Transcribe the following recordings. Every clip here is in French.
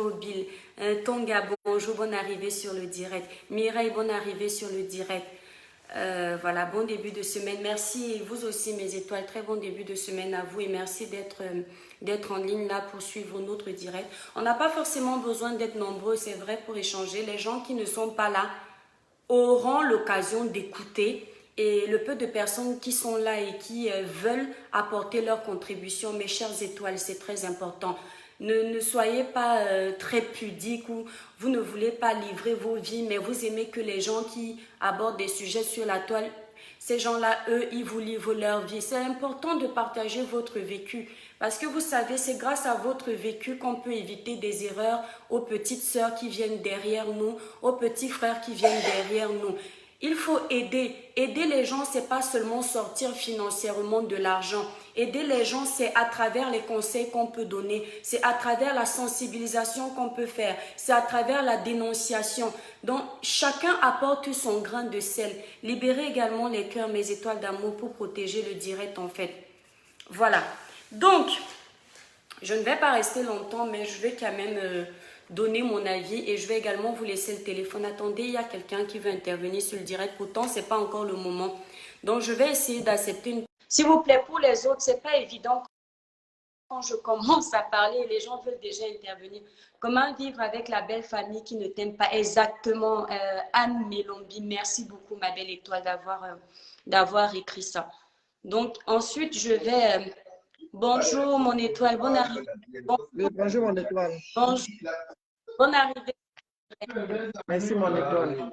bonjour Bill. Tonga, bonjour, bonne arrivée sur le direct. Mireille, bonne arrivée sur le direct. Voilà, bon début de semaine. Merci, vous aussi mes étoiles, très bon début de semaine à vous et merci d'être en ligne là pour suivre notre direct. On n'a pas forcément besoin d'être nombreux, c'est vrai, pour échanger. Les gens qui ne sont pas là auront l'occasion d'écouter et le peu de personnes qui sont là et qui veulent apporter leur contribution, mes chères étoiles, c'est très important. Ne soyez pas très pudiques ou vous ne voulez pas livrer vos vies, mais vous aimez que les gens qui abordent des sujets sur la toile, ces gens-là, eux, ils vous livrent leur vie. C'est important de partager votre vécu parce que vous savez, c'est grâce à votre vécu qu'on peut éviter des erreurs aux petites sœurs qui viennent derrière nous, aux petits frères qui viennent derrière nous. Il faut aider. Aider les gens, c'est pas seulement sortir financièrement de l'argent. Aider les gens, c'est à travers les conseils qu'on peut donner. C'est à travers la sensibilisation qu'on peut faire. C'est à travers la dénonciation. Donc, chacun apporte son grain de sel. Libérez également les cœurs, mes étoiles d'amour pour protéger le direct, en fait. Voilà. Donc, je ne vais pas rester longtemps, mais je vais quand même donner mon avis et je vais également vous laisser le téléphone. Attendez, il y a quelqu'un qui veut intervenir sur le direct. Pourtant, ce n'est pas encore le moment. Donc, je vais essayer d'accepter une... S'il vous plaît, pour les autres, ce n'est pas évident quand je commence à parler et les gens veulent déjà intervenir. Comment vivre avec la belle famille qui ne t'aime pas exactement? Anne Mélombi, merci beaucoup, ma belle étoile, d'avoir écrit ça. Donc, ensuite, je vais... bonjour, mon étoile, bonne arrivée. Bonjour, mon étoile. Bonjour, bonne arrivée. Merci, mon étoile.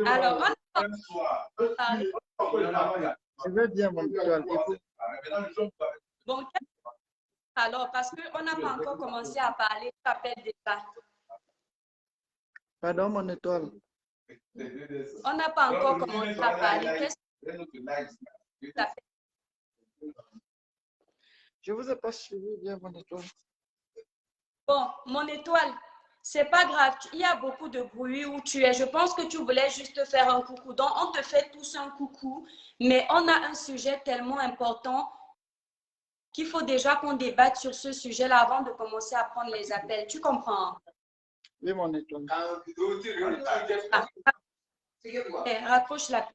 Alors, on va parler. Je vais bien, mon étoile. Et vous? Bon, alors, parce qu'on n'a pas encore commencé à parler, tu t'appelles déjà. Pardon, mon étoile. On n'a pas encore commencé à parler. Qu'est-ce que tu t'appelles? Je vous ai pas suivi bien, mon étoile. Bon, mon étoile, c'est pas grave. Il y a beaucoup de bruit où tu es. Je pense que tu voulais juste faire un coucou. Donc, on te fait tous un coucou. Mais on a un sujet tellement important qu'il faut déjà qu'on débatte sur ce sujet-là avant de commencer à prendre les appels. Tu comprends? Oui, mon étoile. Ah, raccroche la.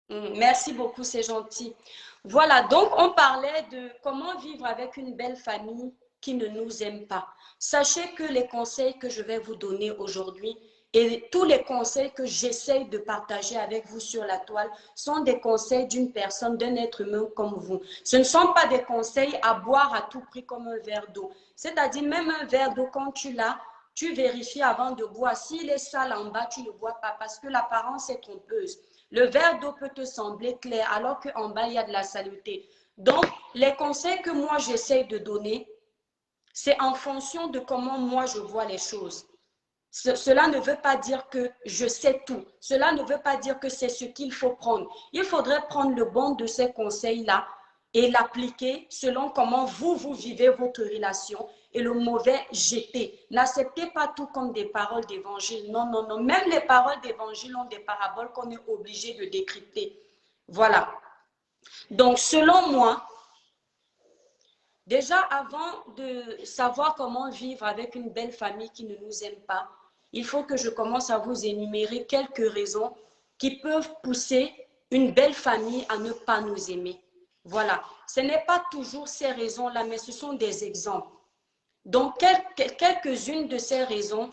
Merci beaucoup, c'est gentil. Voilà, donc on parlait de comment vivre avec une belle famille qui ne nous aime pas. Sachez que les conseils que je vais vous donner aujourd'hui et tous les conseils que j'essaye de partager avec vous sur la toile sont des conseils d'une personne, d'un être humain comme vous. Ce ne sont pas des conseils à boire à tout prix comme un verre d'eau. C'est-à-dire même un verre d'eau, quand tu l'as, tu vérifies avant de boire. S'il est sale en bas, tu ne bois pas parce que l'apparence est trompeuse. Le verre d'eau peut te sembler clair alors qu'en bas, il y a de la saleté. Donc, les conseils que moi, j'essaie de donner, c'est en fonction de comment moi, je vois les choses. Cela ne veut pas dire que je sais tout. Cela ne veut pas dire que c'est ce qu'il faut prendre. Il faudrait prendre le bon de ces conseils-là et l'appliquer selon comment vous vivez votre relation et le mauvais jeter. N'acceptez pas tout comme des paroles d'évangile. Non, non, non. Même les paroles d'évangile ont des paraboles qu'on est obligé de décrypter. Voilà. Donc, selon moi, déjà avant de savoir comment vivre avec une belle famille qui ne nous aime pas, il faut que je commence à vous énumérer quelques raisons qui peuvent pousser une belle famille à ne pas nous aimer. Voilà. Ce n'est pas toujours ces raisons-là, mais ce sont des exemples. Donc, quelques-unes de ces raisons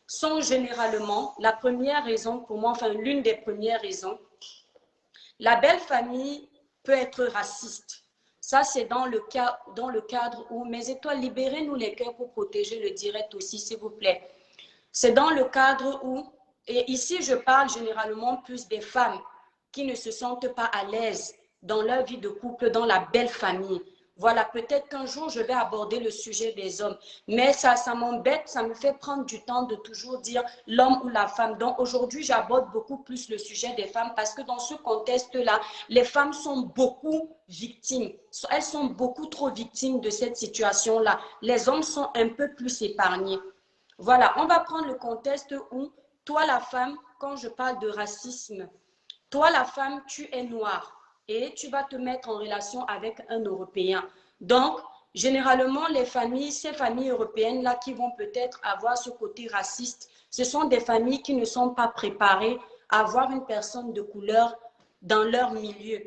sont généralement, la première raison pour moi, enfin l'une des premières raisons, la belle famille peut être raciste. Ça, c'est dans le cadre où, mes étoiles, libérez-nous les cœurs pour protéger le direct aussi, s'il vous plaît. C'est dans le cadre où, et ici je parle généralement plus des femmes qui ne se sentent pas à l'aise dans leur vie de couple, dans la belle famille. Voilà, peut-être qu'un jour je vais aborder le sujet des hommes, mais ça m'embête, ça me fait prendre du temps de toujours dire l'homme ou la femme. Donc aujourd'hui, j'aborde beaucoup plus le sujet des femmes parce que dans ce contexte-là, les femmes sont beaucoup victimes. Elles sont beaucoup trop victimes de cette situation-là. Les hommes sont un peu plus épargnés. Voilà, on va prendre le contexte où toi, la femme, quand je parle de racisme, toi, la femme, tu es noire. et tu vas te mettre en relation avec un Européen. Donc, généralement, les familles, ces familles européennes-là qui vont peut-être avoir ce côté raciste, ce sont des familles qui ne sont pas préparées à avoir une personne de couleur dans leur milieu.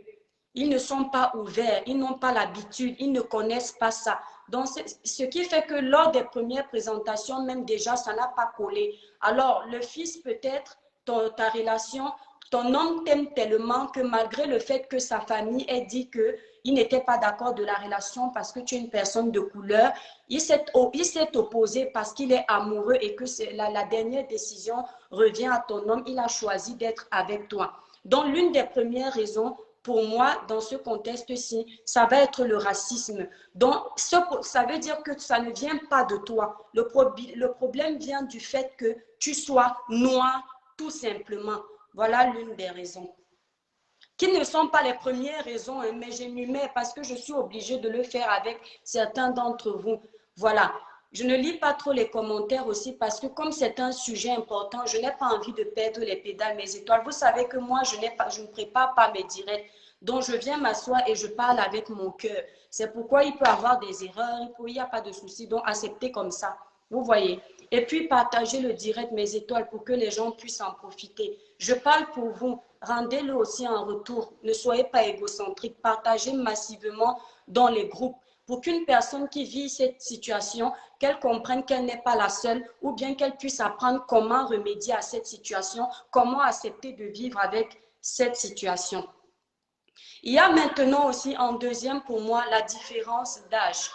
Ils ne sont pas ouverts, ils n'ont pas l'habitude, ils ne connaissent pas ça. Donc, ce qui fait que lors des premières présentations, même déjà, ça n'a pas collé. Alors, le fils, peut-être, ta relation, ton homme t'aime tellement que malgré le fait que sa famille ait dit qu'il n'était pas d'accord de la relation parce que tu es une personne de couleur, il s'est opposé parce qu'il est amoureux et que la dernière décision revient à ton homme. Il a choisi d'être avec toi. Donc, l'une des premières raisons, pour moi, dans ce contexte-ci, ça va être le racisme. Donc, ça veut dire que ça ne vient pas de toi. Le problème vient du fait que tu sois noir, tout simplement. Voilà l'une des raisons. Qui ne sont pas les premières raisons, hein, mais j'énumère parce que je suis obligée de le faire avec certains d'entre vous. Voilà. Je ne lis pas trop les commentaires aussi parce que comme c'est un sujet important, je n'ai pas envie de perdre les pédales, mes étoiles. Vous savez que moi, je ne prépare pas mes directs. Donc, je viens m'asseoir et je parle avec mon cœur. C'est pourquoi il peut y avoir des erreurs, il n'y a pas de souci. Donc, acceptez comme ça. Vous voyez. Et puis, partagez le direct, mes étoiles, pour que les gens puissent en profiter. Je parle pour vous. Rendez-le aussi en retour. Ne soyez pas égocentrique. Partagez massivement dans les groupes pour qu'une personne qui vit cette situation, qu'elle comprenne qu'elle n'est pas la seule ou bien qu'elle puisse apprendre comment remédier à cette situation, comment accepter de vivre avec cette situation. Il y a maintenant aussi en deuxième pour moi la différence d'âge.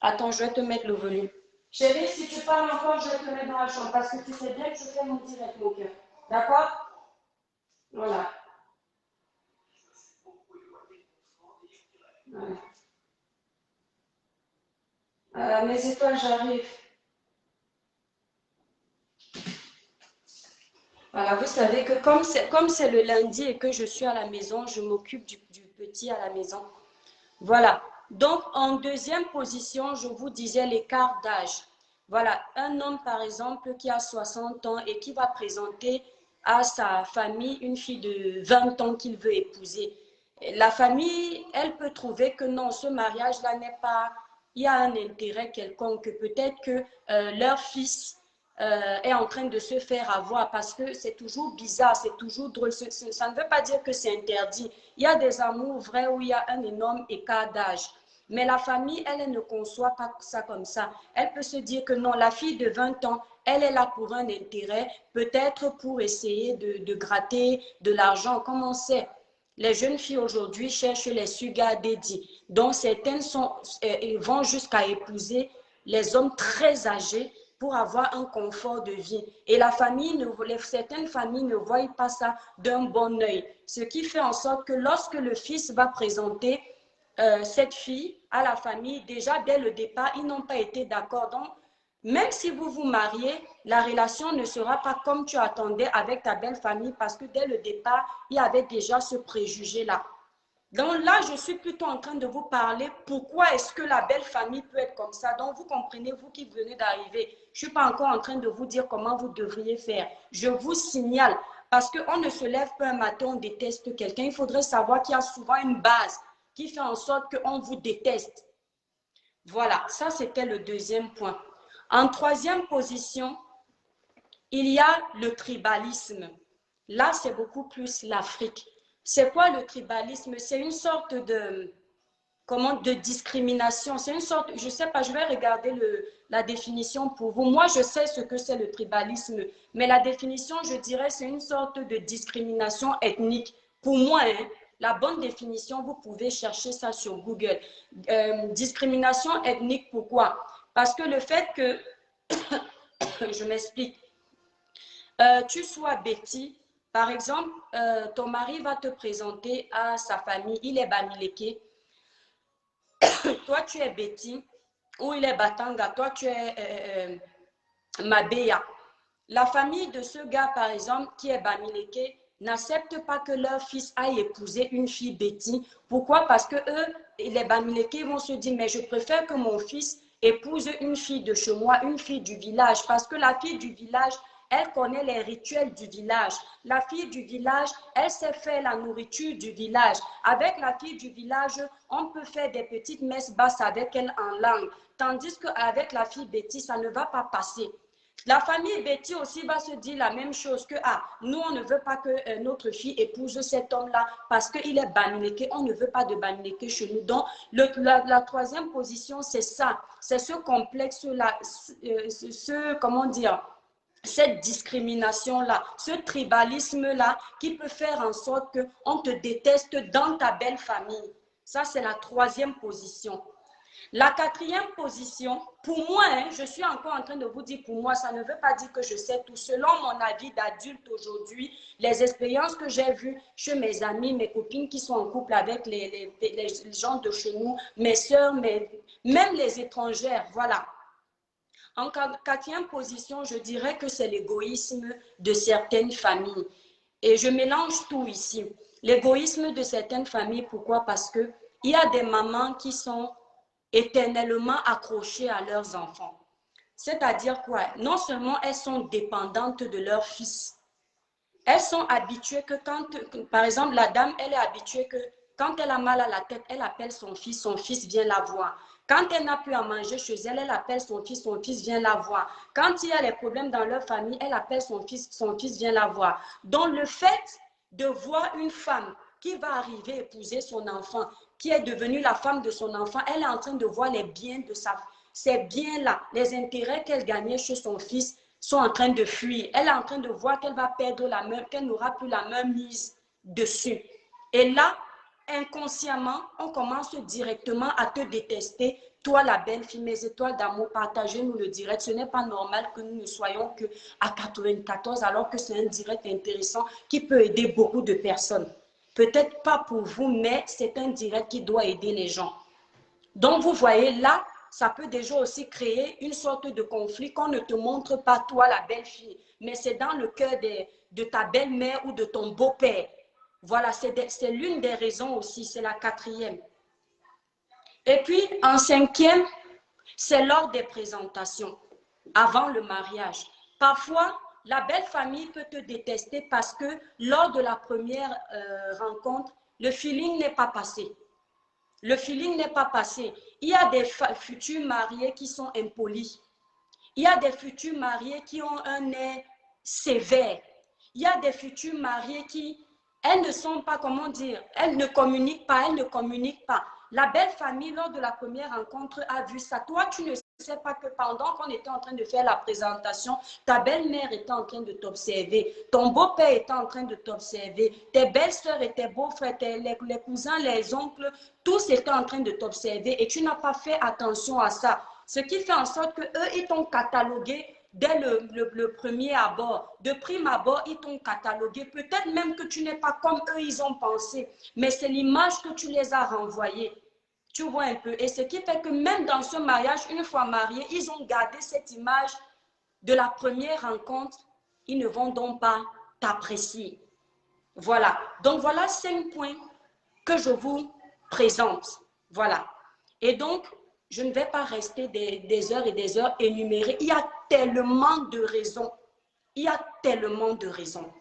Attends, je vais te mettre le volume. Chérie, si tu parles encore, je vais te mettre dans la chambre parce que tu sais bien que je fais mon direct, mon cœur. D'accord? Voilà. Mes étoiles, j'arrive. Voilà, vous savez que comme c'est le lundi et que je suis à la maison, je m'occupe du petit à la maison. Voilà. Donc, en deuxième position, je vous disais l'écart d'âge. Voilà, un homme, par exemple, qui a 60 ans et qui va présenter à sa famille une fille de 20 ans qu'il veut épouser. La famille, elle peut trouver que non, ce mariage-là n'est pas... Il y a un intérêt quelconque. Peut-être que leur fils est en train de se faire avoir parce que c'est toujours bizarre, c'est toujours drôle. Ça ne veut pas dire que c'est interdit. Il y a des amours vrais où il y a un énorme écart d'âge. Mais la famille, elle ne conçoit pas ça comme ça. Elle peut se dire que non, la fille de 20 ans, elle est là pour un intérêt, peut-être pour essayer de gratter de l'argent, comme on sait. Les jeunes filles aujourd'hui cherchent les sugar daddy. Donc, certaines vont jusqu'à épouser les hommes très âgés pour avoir un confort de vie. Et certaines familles ne voient pas ça d'un bon œil. Ce qui fait en sorte que lorsque le fils va présenter cette fille à la famille, déjà dès le départ, ils n'ont pas été d'accord. Donc, même si vous vous mariez, la relation ne sera pas comme tu attendais avec ta belle famille parce que dès le départ, il y avait déjà ce préjugé-là. Donc là, je suis plutôt en train de vous parler pourquoi est-ce que la belle famille peut être comme ça. Donc vous comprenez, vous qui venez d'arriver, je ne suis pas encore en train de vous dire comment vous devriez faire. Je vous signale parce qu'on ne se lève pas un matin, on déteste quelqu'un. Il faudrait savoir qu'il y a souvent une base qui fait en sorte qu'on vous déteste. Voilà, ça c'était le deuxième point. En troisième position, il y a le tribalisme. Là, c'est beaucoup plus l'Afrique. C'est quoi le tribalisme? C'est une sorte de discrimination. C'est une sorte, je ne sais pas, je vais regarder la définition pour vous. Moi, je sais ce que c'est le tribalisme, mais la définition, je dirais, c'est une sorte de discrimination ethnique. Pour moi, hein, la bonne définition, vous pouvez chercher ça sur Google. Discrimination ethnique, pourquoi? Parce que le fait que, je m'explique, tu sois Betty, par exemple, ton mari va te présenter à sa famille, il est Bamileke, toi tu es Betty, ou il est Batanga, toi tu es Mabeya. La famille de ce gars, par exemple, qui est Bamileke, n'accepte pas que leur fils aille épouser une fille Betty. Pourquoi? Parce que eux, les Bamileke vont se dire, mais je préfère que mon fils épouse une fille de chez moi, une fille du village, parce que la fille du village, Elle connaît les rituels du village. La fille du village, elle sait faire la nourriture du village. Avec la fille du village, on peut faire des petites messes basses avec elle en langue. Tandis qu'avec la fille Betty, ça ne va pas passer. La famille Betty aussi va se dire la même chose que nous, on ne veut pas que notre fille épouse cet homme-là parce qu'il est Bamileke. On ne veut pas de Bamileke chez nous. Donc, la troisième position, c'est ça. C'est ce complexe-là, comment dire, cette discrimination-là, ce tribalisme-là qui peut faire en sorte qu'on te déteste dans ta belle famille. Ça, c'est la troisième position. La quatrième position, pour moi, je suis encore en train de vous dire pour moi, ça ne veut pas dire que je sais tout. Selon mon avis d'adulte aujourd'hui, les expériences que j'ai vues chez mes amis, mes copines qui sont en couple avec les gens de chez nous, mes soeurs, même les étrangères, voilà. En quatrième position, je dirais que c'est l'égoïsme de certaines familles. Et je mélange tout ici. L'égoïsme de certaines familles, pourquoi? Parce qu'il y a des mamans qui sont éternellement accrochées à leurs enfants. C'est-à-dire quoi? Non seulement elles sont dépendantes de leur fils, elles sont habituées que par exemple, la dame, elle est habituée que quand elle a mal à la tête, elle appelle son fils vient la voir. Quand elle n'a plus à manger chez elle, elle appelle son fils vient la voir. Quand il y a des problèmes dans leur famille, elle appelle son fils vient la voir. Donc le fait de voir une femme qui va arriver épouser son enfant, qui est devenue la femme de son enfant, elle est en train de voir les biens de ces biens-là, les intérêts qu'elle gagnait chez son fils sont en train de fuir. Elle est en train de voir qu'elle va perdre qu'elle n'aura plus la même mise dessus. Et là, inconsciemment, on commence directement à te détester. Toi, la belle fille, mes étoiles d'amour, partagez-nous le direct. Ce n'est pas normal que nous ne soyons qu'à 94 alors que c'est un direct intéressant qui peut aider beaucoup de personnes. Peut-être pas pour vous, mais c'est un direct qui doit aider les gens. Donc, vous voyez, là, ça peut déjà aussi créer une sorte de conflit qu'on ne te montre pas, toi, la belle fille, mais c'est dans le cœur de ta belle-mère ou de ton beau-père. Voilà, c'est l'une des raisons aussi, c'est la quatrième. Et puis, en cinquième, c'est lors des présentations, avant le mariage. Parfois, la belle famille peut te détester parce que lors de la première rencontre, le feeling n'est pas passé. Le feeling n'est pas passé. Il y a des futurs mariés qui sont impolis. Il y a des futurs mariés qui ont un air sévère. Il y a des futurs mariés qui, elles ne sont pas, comment dire, elles ne communiquent pas. La belle famille, lors de la première rencontre, a vu ça. Toi, tu ne sais pas que pendant qu'on était en train de faire la présentation, ta belle-mère était en train de t'observer, ton beau-père était en train de t'observer, tes belles-sœurs et tes beaux-frères, les cousins, les oncles, tous étaient en train de t'observer et tu n'as pas fait attention à ça. Ce qui fait en sorte qu'eux, ils t'ont catalogué dès le premier abord. De prime abord, ils t'ont catalogué. Peut-être même que tu n'es pas comme eux, ils ont pensé. Mais c'est l'image que tu les as renvoyée. Tu vois un peu. Et ce qui fait que même dans ce mariage, une fois mariés, ils ont gardé cette image de la première rencontre. Ils ne vont donc pas t'apprécier. Voilà. Donc, voilà 5 points que je vous présente. Voilà. Et donc, je ne vais pas rester des heures et des heures énumérées. Il y a tellement de raisons. Il y a tellement de raisons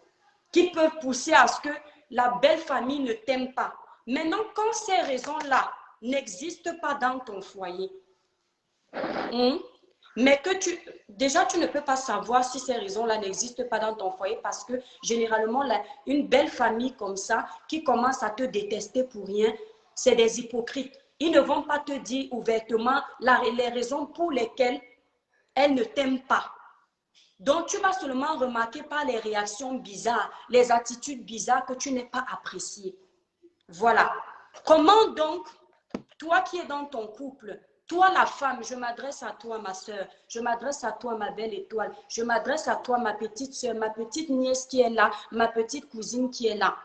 qui peuvent pousser à ce que la belle famille ne t'aime pas. Maintenant, quand ces raisons-là n'existent pas dans ton foyer, mais que déjà, tu ne peux pas savoir si ces raisons-là n'existent pas dans ton foyer parce que généralement, une belle famille comme ça qui commence à te détester pour rien, c'est des hypocrites. Ils ne vont pas te dire ouvertement les raisons pour lesquelles elles ne t'aiment pas. Donc, tu vas seulement remarquer par les réactions bizarres, les attitudes bizarres que tu n'es pas apprécié. Voilà. Comment donc, toi qui es dans ton couple, toi la femme, je m'adresse à toi ma soeur, je m'adresse à toi ma belle étoile, je m'adresse à toi ma petite soeur, ma petite nièce qui est là, ma petite cousine qui est là.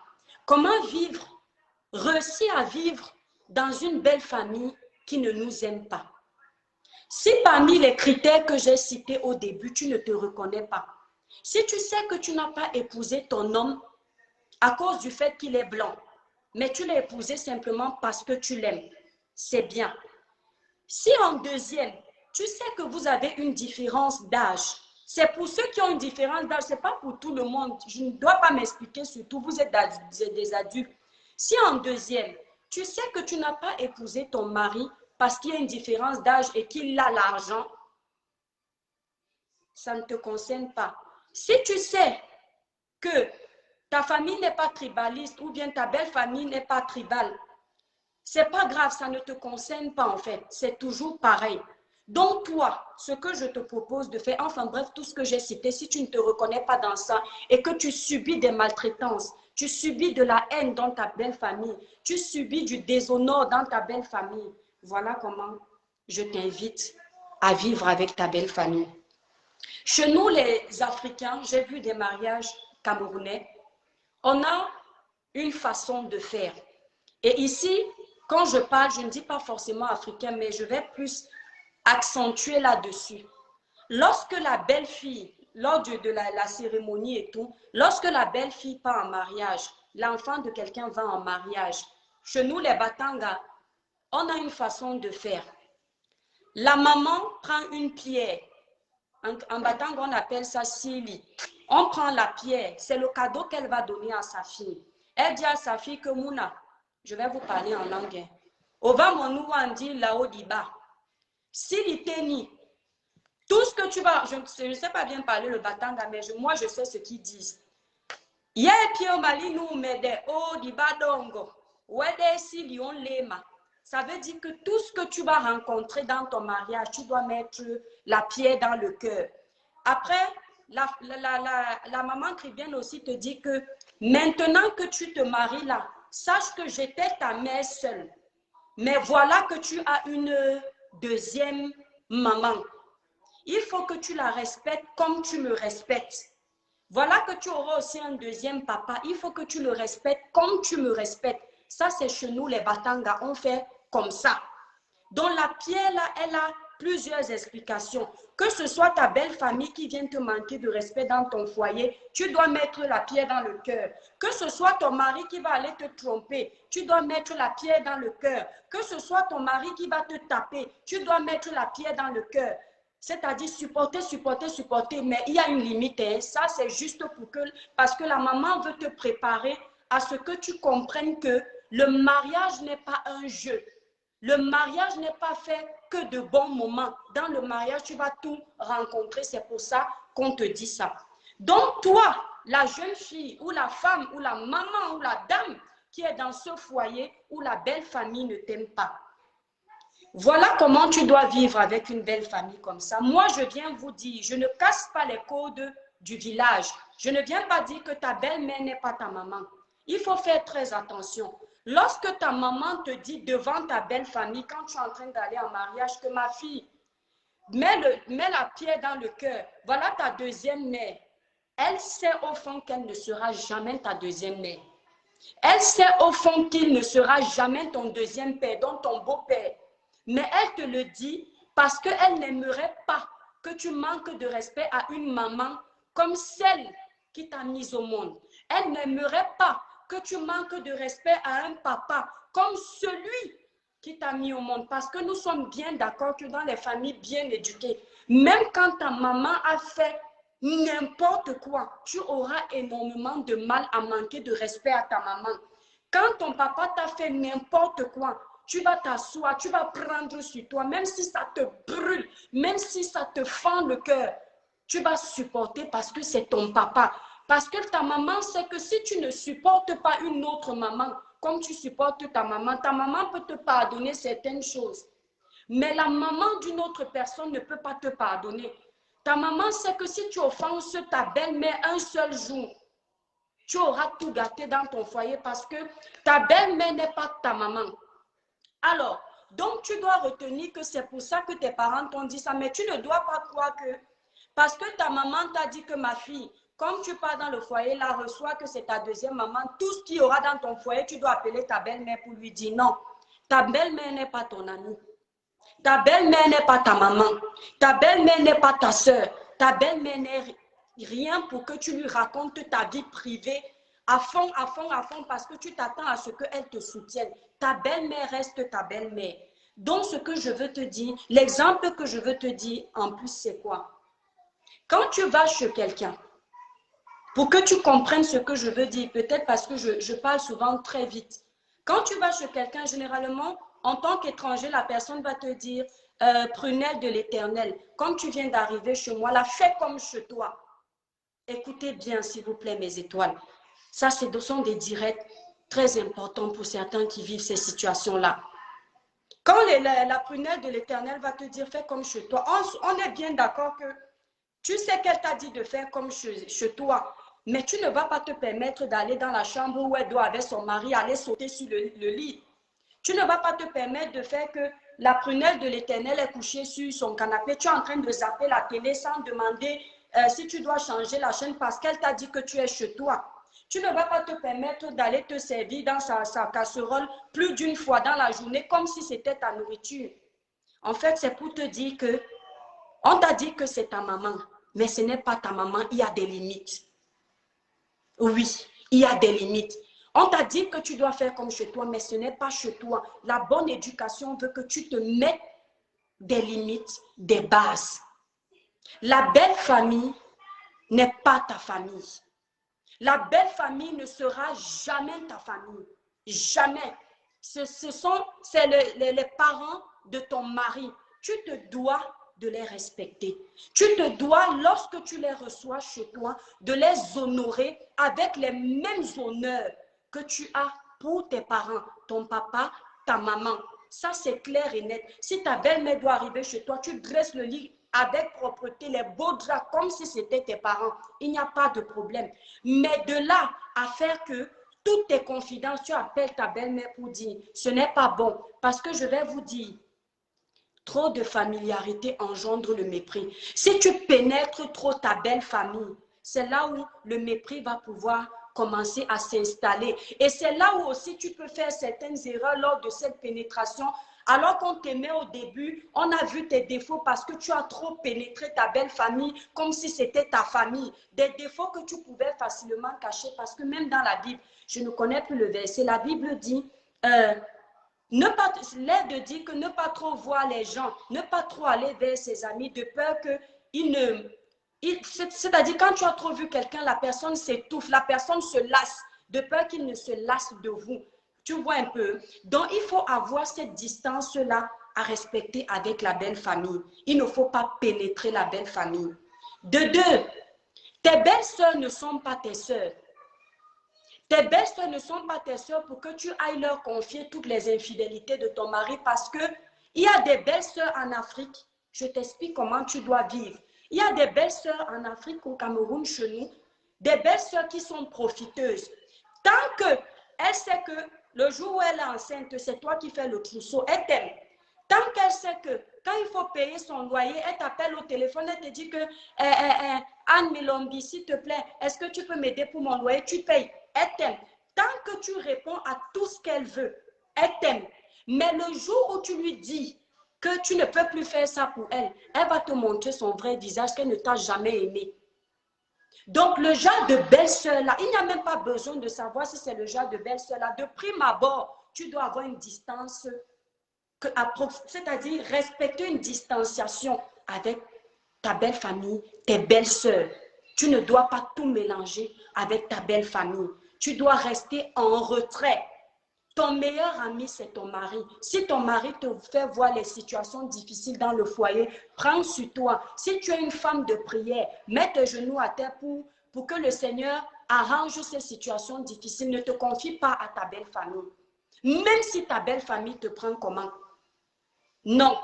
Comment réussir à vivre dans une belle famille qui ne nous aime pas? Si parmi les critères que j'ai cités au début, tu ne te reconnais pas, si tu sais que tu n'as pas épousé ton homme à cause du fait qu'il est blanc, mais tu l'as épousé simplement parce que tu l'aimes, c'est bien. Si en deuxième, tu sais que vous avez une différence d'âge, C'est pour ceux qui ont une différence d'âge, ce n'est pas pour tout le monde. Je ne dois pas m'expliquer, surtout vous êtes des adultes. Si en deuxième, tu sais que tu n'as pas épousé ton mari parce qu'il y a une différence d'âge et qu'il a l'argent, ça ne te concerne pas. Si tu sais que ta famille n'est pas tribaliste ou bien ta belle famille n'est pas tribale, c'est pas grave, ça ne te concerne pas en fait. C'est toujours pareil. Donc toi, ce que je te propose de faire, enfin bref, tout ce que j'ai cité, si tu ne te reconnais pas dans ça et que tu subis des maltraitances, tu subis de la haine dans ta belle famille, tu subis du déshonneur dans ta belle famille, voilà comment je t'invite à vivre avec ta belle famille. Chez nous, les Africains, j'ai vu des mariages camerounais, on a une façon de faire. Et ici, quand je parle, je ne dis pas forcément africain, mais je vais plus accentuer là-dessus. Lorsque la belle-fille, lors de la cérémonie et tout, lorsque la belle-fille part en mariage, l'enfant de quelqu'un va en mariage, chez nous, les Batanga, on a une façon de faire. La maman prend une pierre. En Batanga, on appelle ça sili. On prend la pierre, c'est le cadeau qu'elle va donner à sa fille. Elle dit à sa fille que Mouna, je vais vous parler en langue. Ova monu wandi lao diba. Sili teni. Tout ce que tu vas, je ne sais pas bien parler le Batanga, mais moi je sais ce qu'ils disent. Ye pio mali nous mede o diba dongo. Wede sili on lema. Ça veut dire que tout ce que tu vas rencontrer dans ton mariage, tu dois mettre la pierre dans le cœur. Après, la maman chrétienne aussi te dit que maintenant que tu te maries là, sache que j'étais ta mère seule. Mais voilà que tu as une deuxième maman. Il faut que tu la respectes comme tu me respectes. Voilà que tu auras aussi un deuxième papa. Il faut que tu le respectes comme tu me respectes. Ça, c'est chez nous, les Batanga, on fait comme ça. Donc, la pierre, là, elle a plusieurs explications. Que ce soit ta belle famille qui vient te manquer de respect dans ton foyer, tu dois mettre la pierre dans le cœur. Que ce soit ton mari qui va aller te tromper, tu dois mettre la pierre dans le cœur. Que ce soit ton mari qui va te taper, tu dois mettre la pierre dans le cœur. C'est-à-dire supporter, supporter, supporter, mais il y a une limite. Hein. Ça, c'est juste pour que, parce que la maman veut te préparer à ce que tu comprennes que le mariage n'est pas un jeu. Le mariage n'est pas fait que de bons moments. Dans le mariage, tu vas tout rencontrer. C'est pour ça qu'on te dit ça. Donc, toi, la jeune fille ou la femme ou la maman ou la dame qui est dans ce foyer où la belle famille ne t'aime pas. Voilà comment tu dois vivre avec une belle famille comme ça. Moi, je viens vous dire, je ne casse pas les codes du village. Je ne viens pas dire que ta belle-mère n'est pas ta maman. Il faut faire très attention. Lorsque ta maman te dit devant ta belle famille, quand tu es en train d'aller en mariage, que ma fille, mets la pierre dans le cœur, voilà ta deuxième mère. Elle sait au fond qu'elle ne sera jamais ta deuxième mère. Elle sait au fond qu'il ne sera jamais ton deuxième père, donc ton beau-père. Mais elle te le dit parce qu'elle n'aimerait pas que tu manques de respect à une maman comme celle qui t'a mise au monde. Elle n'aimerait pas que tu manques de respect à un papa comme celui qui t'a mis au monde. Parce que nous sommes bien d'accord que dans les familles bien éduquées, même quand ta maman a fait n'importe quoi, tu auras énormément de mal à manquer de respect à ta maman. Quand ton papa t'a fait n'importe quoi, tu vas t'asseoir, tu vas prendre sur toi, même si ça te brûle, même si ça te fend le cœur, tu vas supporter parce que c'est ton papa. Parce que ta maman sait que si tu ne supportes pas une autre maman, comme tu supportes ta maman peut te pardonner certaines choses. Mais la maman d'une autre personne ne peut pas te pardonner. Ta maman sait que si tu offenses ta belle-mère un seul jour, tu auras tout gâté dans ton foyer parce que ta belle-mère n'est pas ta maman. Alors, donc tu dois retenir que c'est pour ça que tes parents t'ont dit ça, mais tu ne dois pas croire que, parce que ta maman t'a dit que ma fille, comme tu pars dans le foyer, là, reçois que c'est ta deuxième maman, tout ce qu'il y aura dans ton foyer, tu dois appeler ta belle-mère pour lui dire non. Ta belle-mère n'est pas ton amie. Ta belle-mère n'est pas ta maman. Ta belle-mère n'est pas ta soeur. Ta belle-mère n'est rien pour que tu lui racontes ta vie privée à fond, parce que tu t'attends à ce qu'elle te soutienne. Ta belle-mère reste ta belle-mère. Donc, ce que je veux te dire, l'exemple que je veux te dire en plus, c'est quoi? Quand tu vas chez quelqu'un, pour que tu comprennes ce que je veux dire, peut-être parce que je parle souvent très vite. Quand tu vas chez quelqu'un, généralement, en tant qu'étranger, la personne va te dire prunelle de l'Éternel, comme tu viens d'arriver chez moi, là, fais comme chez toi. Écoutez bien, s'il vous plaît, mes étoiles. Ça, ce sont des directs très importants pour certains qui vivent ces situations-là. Quand la prunelle de l'Éternel va te dire fais comme chez toi, on est bien d'accord que tu sais qu'elle t'a dit de faire comme chez toi, mais tu ne vas pas te permettre d'aller dans la chambre où elle doit avec son mari aller sauter sur le lit. Tu ne vas pas te permettre de faire que la prunelle de l'Éternel est couchée sur son canapé. Tu es en train de zapper la télé sans demander si tu dois changer la chaîne parce qu'elle t'a dit que tu es chez toi. Tu ne vas pas te permettre d'aller te servir dans sa casserole plus d'une fois dans la journée comme si c'était ta nourriture. En fait, c'est pour te dire que on t'a dit que c'est ta maman, mais ce n'est pas ta maman, il y a des limites. Oui, il y a des limites. On t'a dit que tu dois faire comme chez toi, mais ce n'est pas chez toi. La bonne éducation veut que tu te mettes des limites, des bases. La belle famille n'est pas ta famille. La belle famille ne sera jamais ta famille. Jamais. C'est les parents de ton mari. Tu te dois de les respecter. Tu te dois, lorsque tu les reçois chez toi, de les honorer avec les mêmes honneurs que tu as pour tes parents, ton papa, ta maman. Ça, c'est clair et net. Si ta belle-mère doit arriver chez toi, tu dresses le lit avec propreté, les beaux draps, comme si c'était tes parents. Il n'y a pas de problème. Mais de là à faire que toutes tes confidences, tu appelles ta belle-mère pour dire, ce n'est pas bon. Parce que je vais vous dire, trop de familiarité engendre le mépris. Si tu pénètres trop ta belle famille, c'est là où le mépris va pouvoir commencer à s'installer. Et c'est là où aussi tu peux faire certaines erreurs lors de cette pénétration. Alors qu'on t'aimait au début, on a vu tes défauts parce que tu as trop pénétré ta belle famille comme si c'était ta famille. Des défauts que tu pouvais facilement cacher parce que même dans la Bible, je ne connais plus le verset, la Bible dit... l'air de dire que ne pas trop voir les gens, ne pas trop aller vers ses amis de peur qu'ils ne... C'est-à-dire quand tu as trop vu quelqu'un, la personne s'étouffe, la personne se lasse, de peur qu'il ne se lasse de vous. Tu vois un peu? Donc, il faut avoir cette distance-là à respecter avec la belle famille. Il ne faut pas pénétrer la belle famille. De deux, tes belles sœurs ne sont pas tes sœurs. Tes belles sœurs ne sont pas tes sœurs pour que tu ailles leur confier toutes les infidélités de ton mari parce que il y a des belles sœurs en Afrique. Je t'explique comment tu dois vivre. Il y a des belles sœurs en Afrique, au Cameroun, chez nous, des belles sœurs qui sont profiteuses. Tant qu'elle sait que le jour où elle est enceinte, c'est toi qui fais le trousseau, elle t'aime. Tant qu'elle sait que quand il faut payer son loyer, elle t'appelle au téléphone, elle te dit que Anne Milombi, s'il te plaît, est-ce que tu peux m'aider pour mon loyer? Tu payes. Elle t'aime. Tant que tu réponds à tout ce qu'elle veut, elle t'aime. Mais le jour où tu lui dis que tu ne peux plus faire ça pour elle, elle va te montrer son vrai visage qu'elle ne t'a jamais aimé. Donc, le genre de belle-sœur-là, il n'y a même pas besoin de savoir si c'est le genre de belle-sœur-là. De prime abord, tu dois avoir une distance, c'est-à-dire respecter une distanciation avec ta belle famille, tes belles-sœurs. Tu ne dois pas tout mélanger avec ta belle famille. Tu dois rester en retrait. Ton meilleur ami, c'est ton mari. Si ton mari te fait voir les situations difficiles dans le foyer, prends sur toi. Si tu es une femme de prière, mets tes genoux à terre pour que le Seigneur arrange ces situations difficiles. Ne te confie pas à ta belle famille. Même si ta belle famille te prend comment? Non.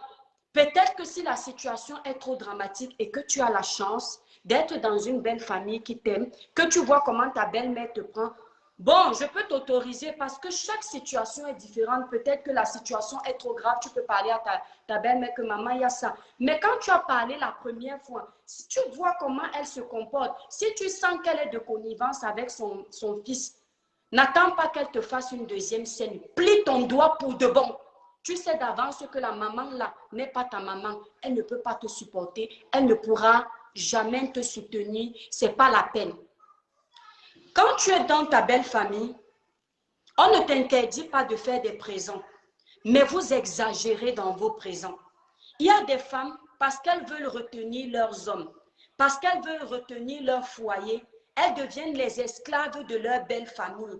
Peut-être que si la situation est trop dramatique et que tu as la chance d'être dans une belle famille qui t'aime, que tu vois comment ta belle-mère te prend, bon, je peux t'autoriser parce que chaque situation est différente. Peut-être que la situation est trop grave, tu peux parler à ta belle-mère que maman, il y a ça. Mais quand tu as parlé la première fois, si tu vois comment elle se comporte, si tu sens qu'elle est de connivence avec son fils, n'attends pas qu'elle te fasse une deuxième scène. Plie ton doigt pour de bon. Tu sais d'avance que la maman là n'est pas ta maman. Elle ne peut pas te supporter. Elle ne pourra jamais te soutenir. Ce n'est pas la peine. Quand tu es dans ta belle famille, on ne t'interdit pas de faire des présents. Mais vous exagérez dans vos présents. Il y a des femmes, parce qu'elles veulent retenir leurs hommes, parce qu'elles veulent retenir leur foyer, elles deviennent les esclaves de leur belle famille.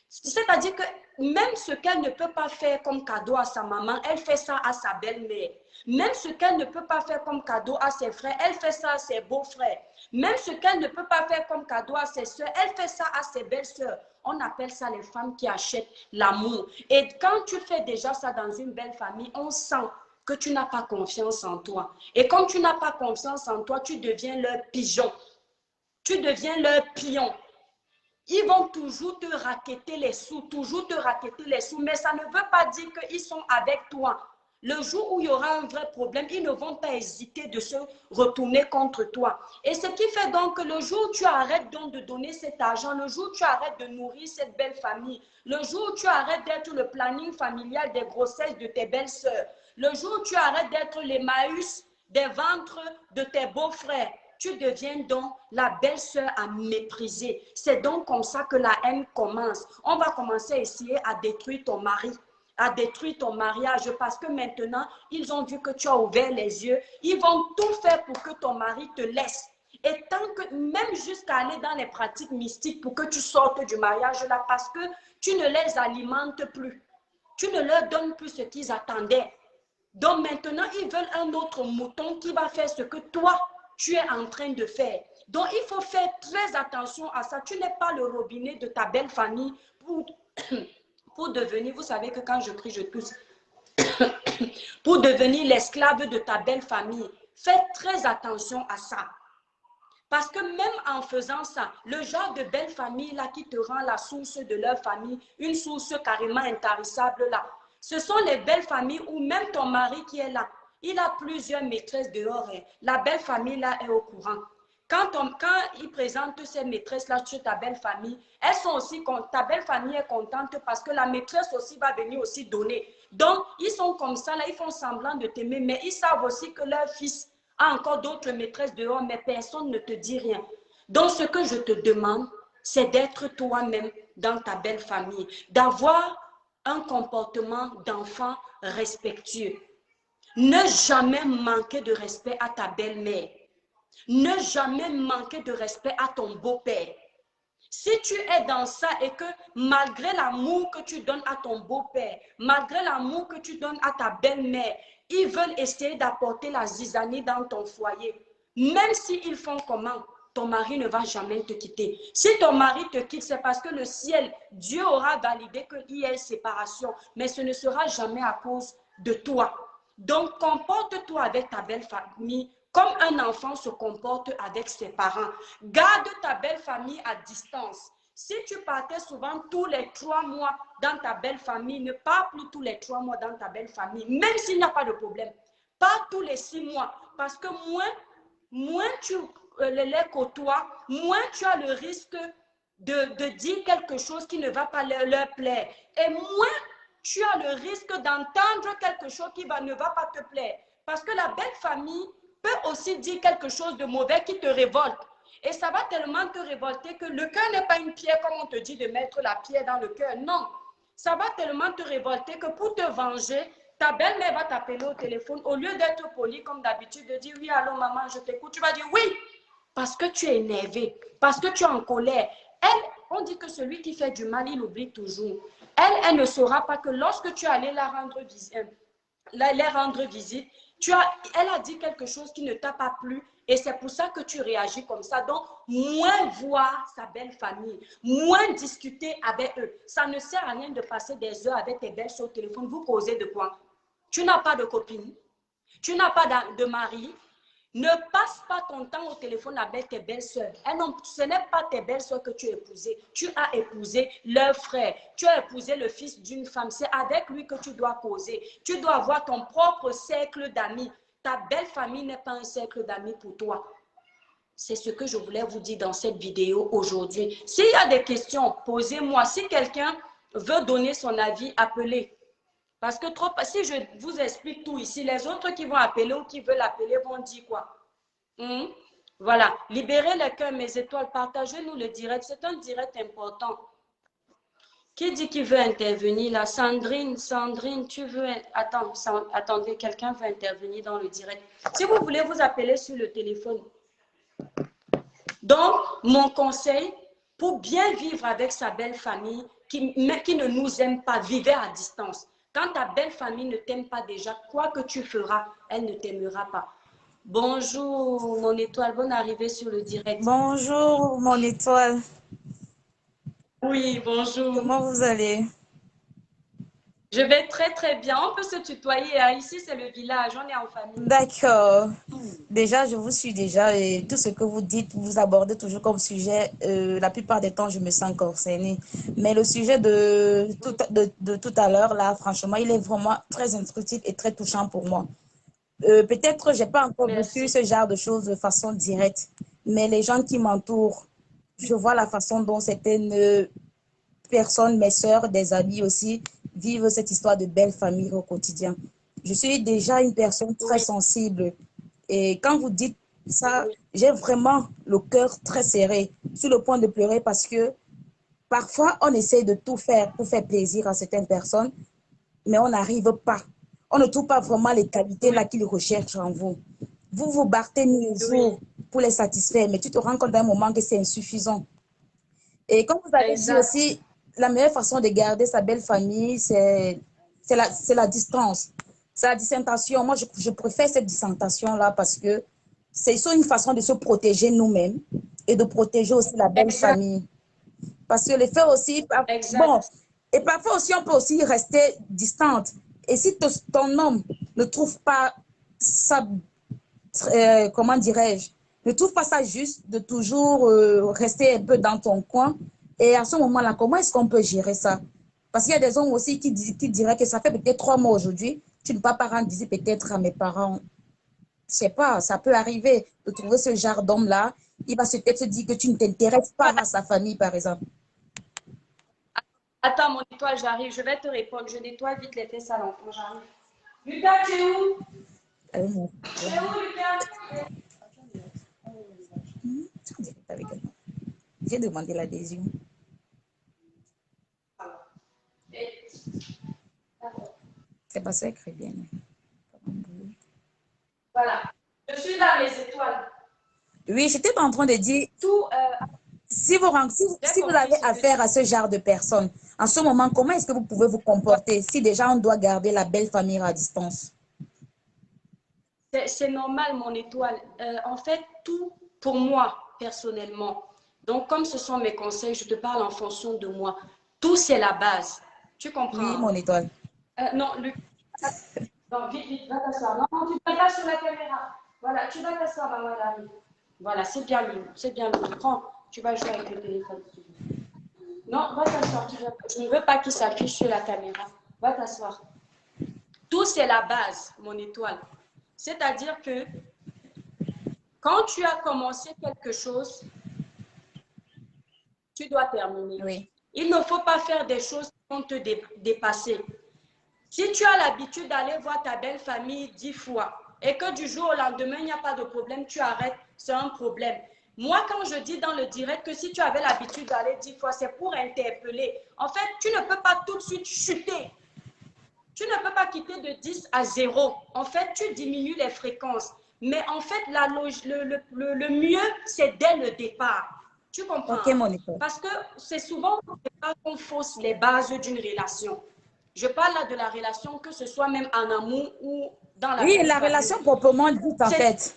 C'est-à-dire que même ce qu'elle ne peut pas faire comme cadeau à sa maman, elle fait ça à sa belle-mère. Même ce qu'elle ne peut pas faire comme cadeau à ses frères, elle fait ça à ses beaux-frères. Même ce qu'elle ne peut pas faire comme cadeau à ses soeurs, elle fait ça à ses belles-sœurs. On appelle ça les femmes qui achètent l'amour. Et quand tu fais déjà ça dans une belle famille, on sent que tu n'as pas confiance en toi. Et comme tu n'as pas confiance en toi, tu deviens leur pigeon. Tu deviens leur pion. Ils vont toujours te racketter les sous, toujours te racketter les sous, mais ça ne veut pas dire qu'ils sont avec toi. Le jour où il y aura un vrai problème, ils ne vont pas hésiter de se retourner contre toi. Et ce qui fait donc que le jour où tu arrêtes donc de donner cet argent, le jour où tu arrêtes de nourrir cette belle famille, le jour où tu arrêtes d'être le planning familial des grossesses de tes belles-sœurs, le jour où tu arrêtes d'être l'Emmaüs des ventres de tes beaux-frères, tu deviens donc la belle-sœur à mépriser. C'est donc comme ça que la haine commence. On va commencer à essayer à détruire ton mari, à détruire ton mariage, parce que maintenant, ils ont vu que tu as ouvert les yeux. Ils vont tout faire pour que ton mari te laisse. Et tant que, même jusqu'à aller dans les pratiques mystiques pour que tu sortes du mariage là, parce que tu ne les alimentes plus. Tu ne leur donnes plus ce qu'ils attendaient. Donc maintenant, ils veulent un autre mouton qui va faire ce que toi, tu es en train de faire. Donc, il faut faire très attention à ça. Tu n'es pas le robinet de ta belle famille pour devenir, vous savez que quand je crie, je tousse, pour devenir l'esclave de ta belle famille. Fais très attention à ça. Parce que même en faisant ça, le genre de belle famille là qui te rend la source de leur famille, une source carrément intarissable là, ce sont les belles familles où même ton mari qui est là, il a plusieurs maîtresses dehors. La belle famille là est au courant. Quand il présente ces maîtresses là sur ta belle famille, elles sont aussi ta belle famille est contente parce que la maîtresse aussi va venir aussi donner. Donc, ils sont comme ça là, ils font semblant de t'aimer, mais ils savent aussi que leur fils a encore d'autres maîtresses dehors, mais personne ne te dit rien. Donc, ce que je te demande, c'est d'être toi-même dans ta belle famille, d'avoir un comportement d'enfant respectueux. Ne jamais manquer de respect à ta belle-mère. Ne jamais manquer de respect à ton beau-père. Si tu es dans ça et que malgré l'amour que tu donnes à ton beau-père, malgré l'amour que tu donnes à ta belle-mère, ils veulent essayer d'apporter la zizanie dans ton foyer. Même s'ils font comment, ton mari ne va jamais te quitter. Si ton mari te quitte, c'est parce que le ciel, Dieu aura validé qu'il y ait séparation, mais ce ne sera jamais à cause de toi. Donc, comporte-toi avec ta belle famille comme un enfant se comporte avec ses parents. Garde ta belle famille à distance. Si tu partais souvent tous les 3 mois dans ta belle famille, ne pars plus tous les 3 mois dans ta belle famille, même s'il n'y a pas de problème. Pas tous les 6 mois, parce que moins tu les côtoies, moins tu as le risque de dire quelque chose qui ne va pas leur plaire. Et moins tu as le risque d'entendre quelque chose qui ne va pas te plaire. Parce que la belle famille peut aussi dire quelque chose de mauvais qui te révolte. Et ça va tellement te révolter que le cœur n'est pas une pierre comme on te dit de mettre la pierre dans le cœur. Non, ça va tellement te révolter que pour te venger, ta belle-mère va t'appeler au téléphone. Au lieu d'être poli comme d'habitude, de dire oui, allô maman, je t'écoute, tu vas dire oui, parce que tu es énervé, parce que tu es en colère. Elle, on dit que celui qui fait du mal, il oublie toujours. Elle ne saura pas que lorsque tu es allé la rendre visite, elle a dit quelque chose qui ne t'a pas plu et c'est pour ça que tu réagis comme ça. Donc, moins voir sa belle famille, moins discuter avec eux. Ça ne sert à rien de passer des heures avec tes belles sur le téléphone. Vous causez de quoi? Tu n'as pas de copine, tu n'as pas de mari. Ne passe pas ton temps au téléphone avec tes belles-sœurs. Ce n'est pas tes belles-sœurs que tu as épousées. Tu as épousé leur frère. Tu as épousé le fils d'une femme. C'est avec lui que tu dois causer. Tu dois avoir ton propre cercle d'amis. Ta belle famille n'est pas un cercle d'amis pour toi. C'est ce que je voulais vous dire dans cette vidéo aujourd'hui. S'il y a des questions, posez-moi. Si quelqu'un veut donner son avis, appelez. Parce que si je vous explique tout ici, les autres qui vont appeler ou qui veulent appeler vont dire quoi? Voilà. Libérez les cœurs, mes étoiles. Partagez-nous le direct. C'est un direct important. Qui dit qu'il veut intervenir là? Sandrine, tu veux... Attendez, quelqu'un veut intervenir dans le direct. Si vous voulez vous appeler sur le téléphone. Donc, mon conseil, pour bien vivre avec sa belle famille, qui ne nous aime pas, vivez à distance. Quand ta belle famille ne t'aime pas déjà, quoi que tu feras, elle ne t'aimera pas. Bonjour, mon étoile, bonne arrivée sur le direct. Bonjour, mon étoile. Oui, bonjour. Comment vous allez? Je vais très très bien. On peut se tutoyer, hein. Ici, c'est le village, on est en famille. D'accord. Déjà, je vous suis déjà et tout ce que vous dites, vous abordez toujours comme sujet. La plupart des temps, je me sens concernée. Mais le sujet de tout à l'heure, là, franchement, il est vraiment très instructif et très touchant pour moi. Peut-être, j'ai pas encore vécu Merci. ce genre de choses de façon directe, mais les gens qui m'entourent, je vois la façon dont certaines personnes, mes sœurs, des amis aussi, vivent cette histoire de belle famille au quotidien. Je suis déjà une personne très Oui, sensible et quand vous dites ça, oui, j'ai vraiment le cœur très serré, sur le point de pleurer parce que parfois on essaie de tout faire pour faire plaisir à certaines personnes, mais on n'arrive pas. On ne trouve pas vraiment les qualités oui, là qu'ils recherchent en vous. Vous vous battez nuit et oui. jour pour les satisfaire, mais tu te rends compte d'un moment que c'est insuffisant. Et comme vous avez dit Exact. aussi, la meilleure façon de garder sa belle famille, c'est la distance. C'est la dissentation. Moi, je préfère cette dissentation-là parce que c'est une façon de se protéger nous-mêmes et de protéger aussi la belle Exact. famille. Parce que le fait aussi, bon, Exact. et parfois aussi, on peut aussi rester distante. Et si ton homme ne trouve pas ça, comment dirais-je, ne trouve pas ça juste de toujours rester un peu dans ton coin. Et à ce moment-là, comment est-ce qu'on peut gérer ça? Parce qu'il y a des hommes aussi qui diraient que ça fait peut-être 3 mois aujourd'hui, tu ne peux pas rendre visite peut-être à mes parents. Je sais pas, ça peut arriver de trouver ce genre d'homme-là. Il va peut-être se dire que tu ne t'intéresses pas à sa famille, par exemple. Attends, mon étoile, j'arrive. Je vais te répondre. Je nettoie vite les fesses à l'enfant. J'arrive. Lucas, tu es où? Tu es où, Lucas? J'ai demandé l'adhésion. C'est pas ça, écrit bien. Voilà. Je suis dans les étoiles. Oui, j'étais en train de dire, Tout, j'ai si vous compris avez ce que affaire à ce genre de personnes, en ce moment, comment est-ce que vous pouvez vous comporter si déjà on doit garder la belle famille à distance? c'est normal, mon étoile. En fait, tout pour moi, personnellement. Donc, comme ce sont mes conseils, je te parle en fonction de moi. Tout, c'est la base. Tu comprends, Oui, hein? mon étoile. Non, Lucas. Non, vite, vite, va t'asseoir. Non, non, tu ne pas sur la caméra. Voilà, tu vas t'asseoir, maman, là. Voilà, c'est bien lui. C'est bien lui. Prends, tu vas jouer avec le téléphone. Non, va t'asseoir. Je ne veux pas qu'il s'affiche sur la caméra. Va t'asseoir. Tout, c'est la base, mon étoile. C'est-à-dire que quand tu as commencé quelque chose, tu dois terminer. Oui. Il ne faut pas faire des choses qui vont te dépasser. Si tu as l'habitude d'aller voir ta belle famille 10 fois et que du jour au lendemain, il n'y a pas de problème, tu arrêtes, c'est un problème. Moi, quand je dis dans le direct que si tu avais l'habitude d'aller 10 fois, c'est pour interpeller. En fait, tu ne peux pas tout de suite chuter. Tu ne peux pas quitter de 10 à 0. En fait, tu diminues les fréquences. Mais en fait, le mieux, c'est dès le départ. Tu Ok, comprends? mon étoile. Parce que c'est souvent au départ qu'on fausse les bases d'une relation. Je parle là de la relation, que ce soit même en amour ou dans la Oui, belle la famille. relation proprement dite, en C'est fait.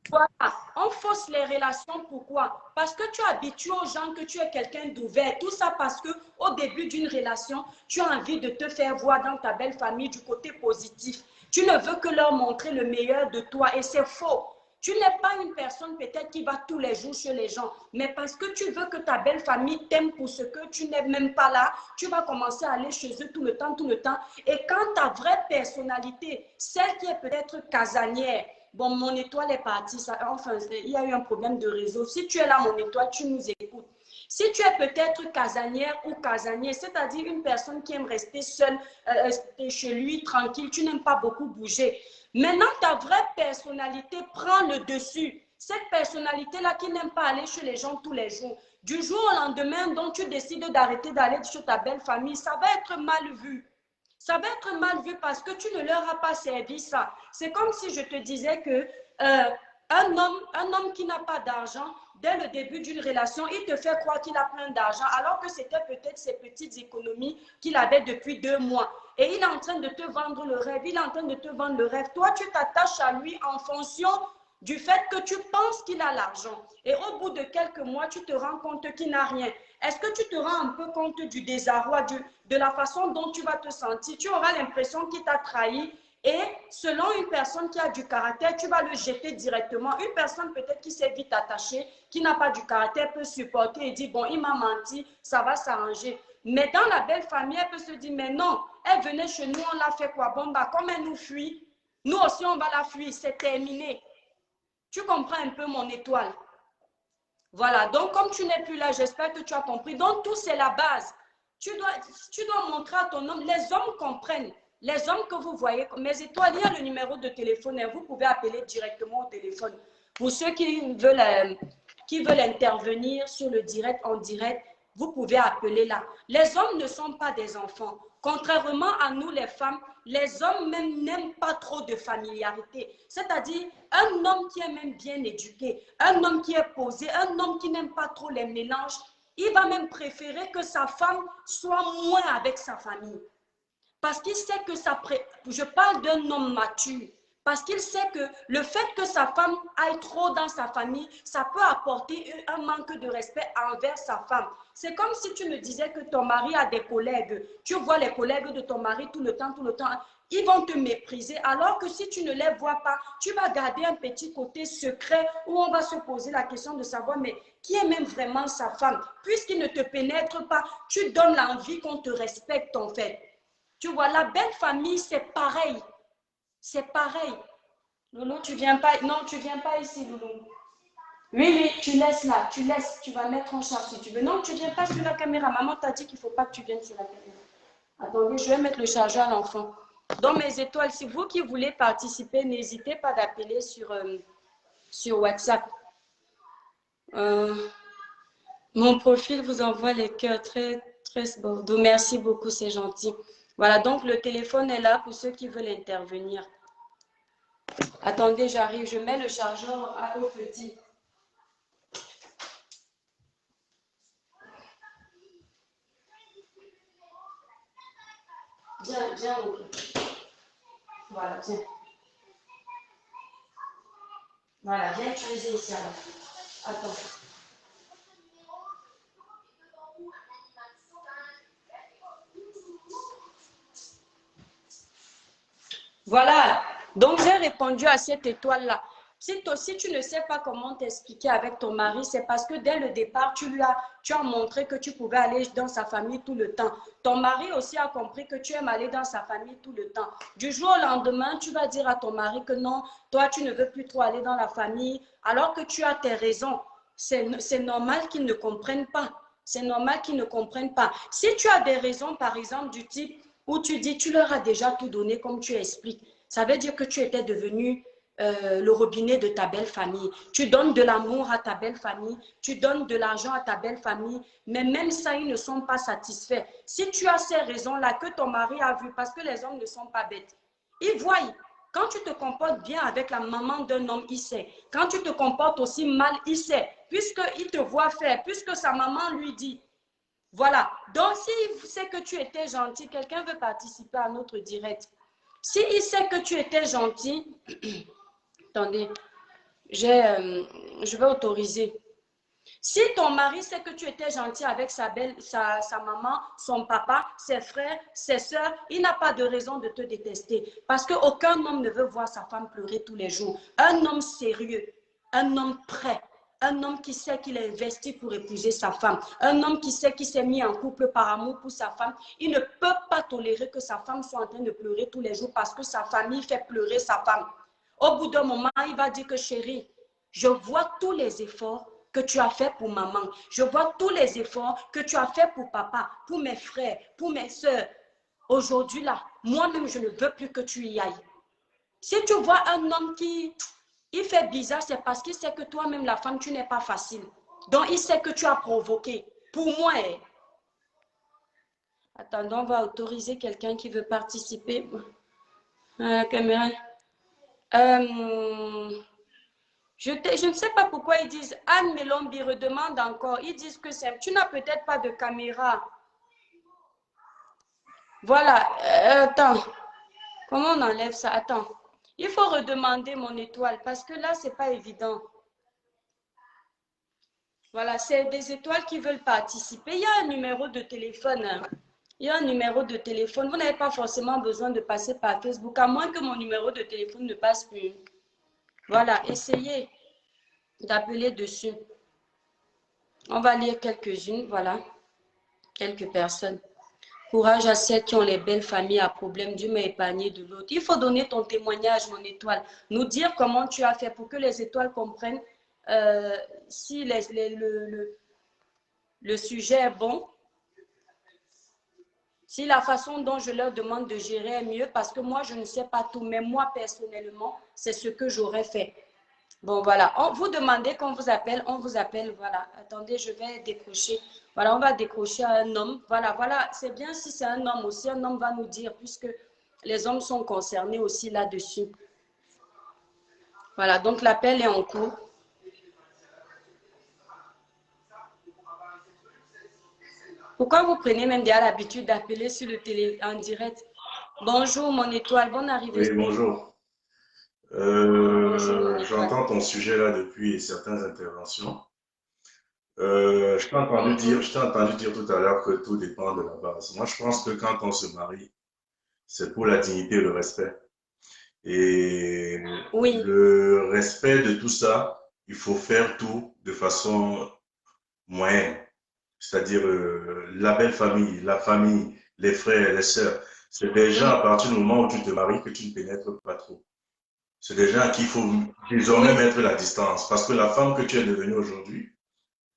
voilà. On fausse les relations, pourquoi? Parce que tu habitues aux gens que tu es quelqu'un d'ouvert. Tout ça parce que au début d'une relation, tu as envie de te faire voir dans ta belle famille du côté positif. Tu ne veux que leur montrer le meilleur de toi et c'est faux. Tu n'es pas une personne peut-être qui va tous les jours chez les gens, mais parce que tu veux que ta belle famille t'aime pour ce que tu n'es même pas là, tu vas commencer à aller chez eux tout le temps, tout le temps. Et quand ta vraie personnalité, celle qui est peut-être casanière, bon, mon étoile est partie, enfin, il y a eu un problème de réseau. Si tu es là, mon étoile, tu nous écoutes. Si tu es peut-être casanière ou casanier, c'est-à-dire une personne qui aime rester seule chez lui, tranquille, tu n'aimes pas beaucoup bouger. Maintenant, ta vraie personnalité prend le dessus. Cette personnalité-là qui n'aime pas aller chez les gens tous les jours. Du jour au lendemain, donc tu décides d'arrêter d'aller chez ta belle famille, ça va être mal vu. Ça va être mal vu parce que tu ne leur as pas servi ça. C'est comme si je te disais que Un homme qui n'a pas d'argent, dès le début d'une relation, il te fait croire qu'il a plein d'argent, alors que c'était peut-être ses petites économies qu'il avait depuis 2 mois. Et il est en train de te vendre le rêve, il est en train de te vendre le rêve. Toi, tu t'attaches à lui en fonction du fait que tu penses qu'il a l'argent. Et au bout de quelques mois, tu te rends compte qu'il n'a rien. Est-ce que tu te rends un peu compte du désarroi, de la façon dont tu vas te sentir? Tu auras l'impression qu'il t'a trahi. Et selon une personne qui a du caractère, tu vas le jeter directement. Une personne peut-être qui s'est vite attachée, qui n'a pas du caractère, peut supporter et dire, bon, il m'a menti, ça va s'arranger. Mais dans la belle famille, elle peut se dire, mais non, elle venait chez nous, on l'a fait quoi? Bon, bah, comme elle nous fuit, nous aussi, on va la fuir, c'est terminé. Tu comprends un peu mon étoile? Voilà, donc comme tu n'es plus là, j'espère que tu as compris. Donc, tout, c'est la base. Tu dois montrer à ton homme, les hommes comprennent. Les hommes que vous voyez, mes étoiles, il y a le numéro de téléphone et vous pouvez appeler directement au téléphone. Pour ceux qui veulent intervenir sur le direct, en direct, vous pouvez appeler là. Les hommes ne sont pas des enfants. Contrairement à nous, les femmes, les hommes même n'aiment pas trop de familiarité. C'est-à-dire, un homme qui est même bien éduqué, un homme qui est posé, un homme qui n'aime pas trop les mélanges, il va même préférer que sa femme soit moins avec sa famille. Parce qu'il sait que je parle d'un homme mature, parce qu'il sait que le fait que sa femme aille trop dans sa famille, ça peut apporter un manque de respect envers sa femme. C'est comme si tu me disais que ton mari a des collègues. Tu vois les collègues de ton mari tout le temps. Ils vont te mépriser, alors que si tu ne les vois pas, tu vas garder un petit côté secret où on va se poser la question de savoir, mais qui est même vraiment sa femme? Puisqu'il ne te pénètre pas, tu donnes l'envie qu'on te respecte en fait. Tu vois, la belle famille, c'est pareil. C'est pareil. Loulou, tu viens pas. Non, tu viens pas ici, Loulou. Oui, tu laisses là. Tu laisses. Tu vas mettre en charge si tu veux. Non, tu viens pas sur la caméra. Maman t'a dit qu'il ne faut pas que tu viennes sur la caméra. Attendez, je vais mettre le chargeur à l'enfant. Dans mes étoiles, si vous qui voulez participer, n'hésitez pas d'appeler sur WhatsApp. Mon profil vous envoie les cœurs très Bordeaux. Merci beaucoup, c'est gentil. Voilà, donc le téléphone est là pour ceux qui veulent intervenir. Attendez, j'arrive, je mets le chargeur au petit. Viens, ok. Voilà, viens. Voilà, viens utiliser ici alors. Attends. Voilà, donc j'ai répondu à cette étoile-là. Si tu ne sais pas comment t'expliquer avec ton mari, c'est parce que dès le départ, tu as montré que tu pouvais aller dans sa famille tout le temps. Ton mari aussi a compris que tu aimes aller dans sa famille tout le temps. Du jour au lendemain, tu vas dire à ton mari que non, toi, tu ne veux plus trop aller dans la famille, alors que tu as tes raisons. C'est normal qu'ils ne comprennent pas. C'est normal qu'ils ne comprennent pas. Si tu as des raisons, par exemple, du type où tu dis, tu leur as déjà tout donné comme tu expliques, ça veut dire que tu étais devenu le robinet de ta belle famille. Tu donnes de l'amour à ta belle famille, tu donnes de l'argent à ta belle famille, mais même ça, ils ne sont pas satisfaits. Si tu as ces raisons-là que ton mari a vues, parce que les hommes ne sont pas bêtes, ils voient. Quand tu te comportes bien avec la maman d'un homme, il sait. Quand tu te comportes aussi mal, il sait. Puisqu'il te voit faire, puisque sa maman lui dit. Voilà. Donc, s'il sait que tu étais gentil, quelqu'un veut participer à notre direct. S'il sait que tu étais gentil, attendez, je vais autoriser. Si ton mari sait que tu étais gentil avec sa maman, son papa, ses frères, ses soeurs, il n'a pas de raison de te détester. Parce qu'aucun homme ne veut voir sa femme pleurer tous les jours. Un homme sérieux, un homme prêt, un homme qui sait qu'il est investi pour épouser sa femme, un homme qui sait qu'il s'est mis en couple par amour pour sa femme, il ne peut pas tolérer que sa femme soit en train de pleurer tous les jours parce que sa famille fait pleurer sa femme. Au bout d'un moment, il va dire que chérie, je vois tous les efforts que tu as fait pour maman. Je vois tous les efforts que tu as fait pour papa, pour mes frères, pour mes soeurs. Aujourd'hui, là, moi-même, je ne veux plus que tu y ailles. Si tu vois un homme qui il fait bizarre, c'est parce qu'il sait que toi-même, la femme, tu n'es pas facile. Donc, il sait que tu as provoqué. Pour moi, attendons, on va autoriser quelqu'un qui veut participer. Caméra. Je ne sais pas pourquoi ils disent, Anne Melombi redemande encore. Ils disent que c'est, tu n'as peut-être pas de caméra. Voilà, attends, comment on enlève ça? Attends, il faut redemander mon étoile parce que là, c'est pas évident. Voilà, c'est des étoiles qui veulent participer. Il y a un numéro de téléphone. Hein. Il y a un numéro de téléphone. Vous n'avez pas forcément besoin de passer par Facebook, à moins que mon numéro de téléphone ne passe plus. Voilà, essayez d'appeler dessus. On va lire quelques-unes, voilà, quelques personnes. Courage à celles qui ont les belles familles à problème. Dieu m'a épargné de l'autre. Il faut donner ton témoignage, mon étoile. Nous dire comment tu as fait pour que les étoiles comprennent si le sujet est bon. Si la façon dont je leur demande de gérer est mieux, parce que moi, je ne sais pas tout, mais moi, personnellement, c'est ce que j'aurais fait. Bon, voilà. Vous demandez qu'on vous appelle, on vous appelle, voilà. Attendez, je vais décrocher. Voilà, on va décrocher à un homme. Voilà, voilà. C'est bien si c'est un homme aussi. Un homme va nous dire, puisque les hommes sont concernés aussi là-dessus. Voilà, donc l'appel est en cours. Pourquoi vous prenez même déjà l'habitude d'appeler sur le télé en direct? Bonjour, mon étoile. Bonne arrivée. Oui, bonjour. Bonjour, mon étoile. J'entends ton sujet là depuis certaines interventions. Je t'ai entendu dire tout à l'heure que tout dépend de la base. Moi, je pense que quand on se marie, c'est pour la dignité et le respect. Et Oui, le respect de tout ça, il faut faire tout de façon moyenne. C'est-à-dire la belle famille, la famille, les frères, les sœurs. C'est déjà à partir du moment où tu te maries que tu ne pénètres pas trop. C'est des gens à qui il faut désormais mettre la distance. Parce que la femme que tu es devenue aujourd'hui,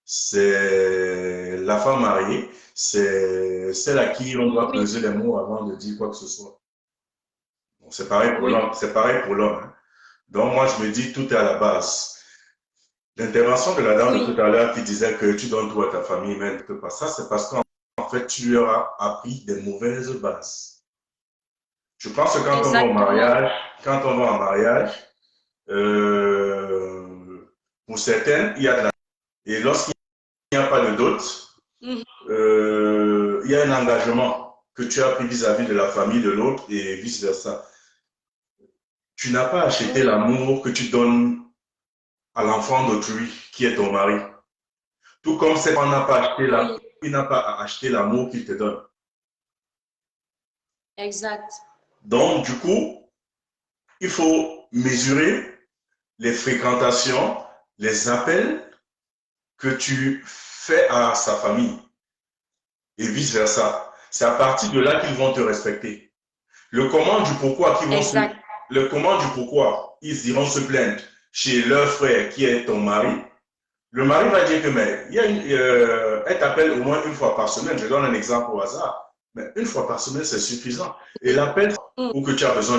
c'est la femme mariée, c'est celle à qui on doit peser les mots avant de dire quoi que ce soit. Bon, c'est pareil pour l'homme, c'est pareil pour l'homme. Hein. Donc moi, je me dis, tout est à la base. L'intervention de la dame de tout à l'heure qui disait que tu donnes tout à ta famille, mais ne peux pas ça, c'est parce qu'en fait, tu leur as appris des mauvaises bases. Je pense que quand exactement. on va en mariage, pour certaines, il y a de la... Et lorsqu'il n'y a pas de dot, il y a un engagement que tu as pris vis-à-vis de la famille de l'autre et vice-versa. Tu n'as pas acheté l'amour que tu donnes à l'enfant d'autrui qui est ton mari. Tout comme c'est qu'on n'a pas acheté il n'a pas acheté l'amour qu'il te donne. Exact. Donc, du coup, il faut mesurer les fréquentations, les appels que tu fais à sa famille et vice-versa. C'est à partir de là qu'ils vont te respecter. Le comment du pourquoi ils iront se plaindre chez leur frère qui est ton mari. Le mari va dire que mais elle t'appelle au moins une fois par semaine. Je donne un exemple au hasard. Mais une fois par semaine, c'est suffisant. Et l'appel pour que tu as besoin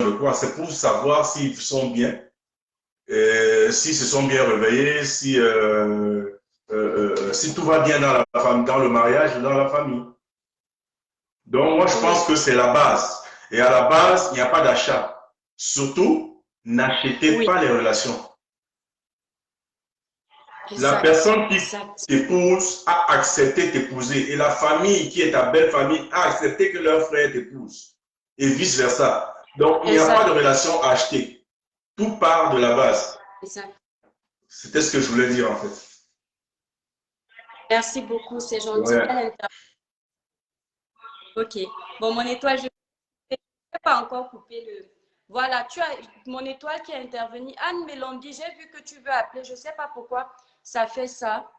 de quoi, c'est pour savoir s'ils sont bien, s'ils se sont bien réveillés, si tout va bien dans le mariage ou dans la famille. Donc, moi, je pense que c'est la base. Et à la base, il n'y a pas d'achat. Surtout, n'achetez pas les relations. La personne qui t'épouse a accepté t'épouser et la famille qui est ta belle famille a accepté que leur frère t'épouse et vice-versa. Donc, il n'y a pas de relation à acheter. Tout part de la base. C'était ce que je voulais dire en fait. Merci beaucoup, c'est gentil. Ouais. Ok. Bon, mon étoile, je ne vais pas encore couper le... Voilà, tu as mon étoile qui est intervenue. Anne Melombi, j'ai vu que tu veux appeler. Je ne sais pas pourquoi ça fait ça.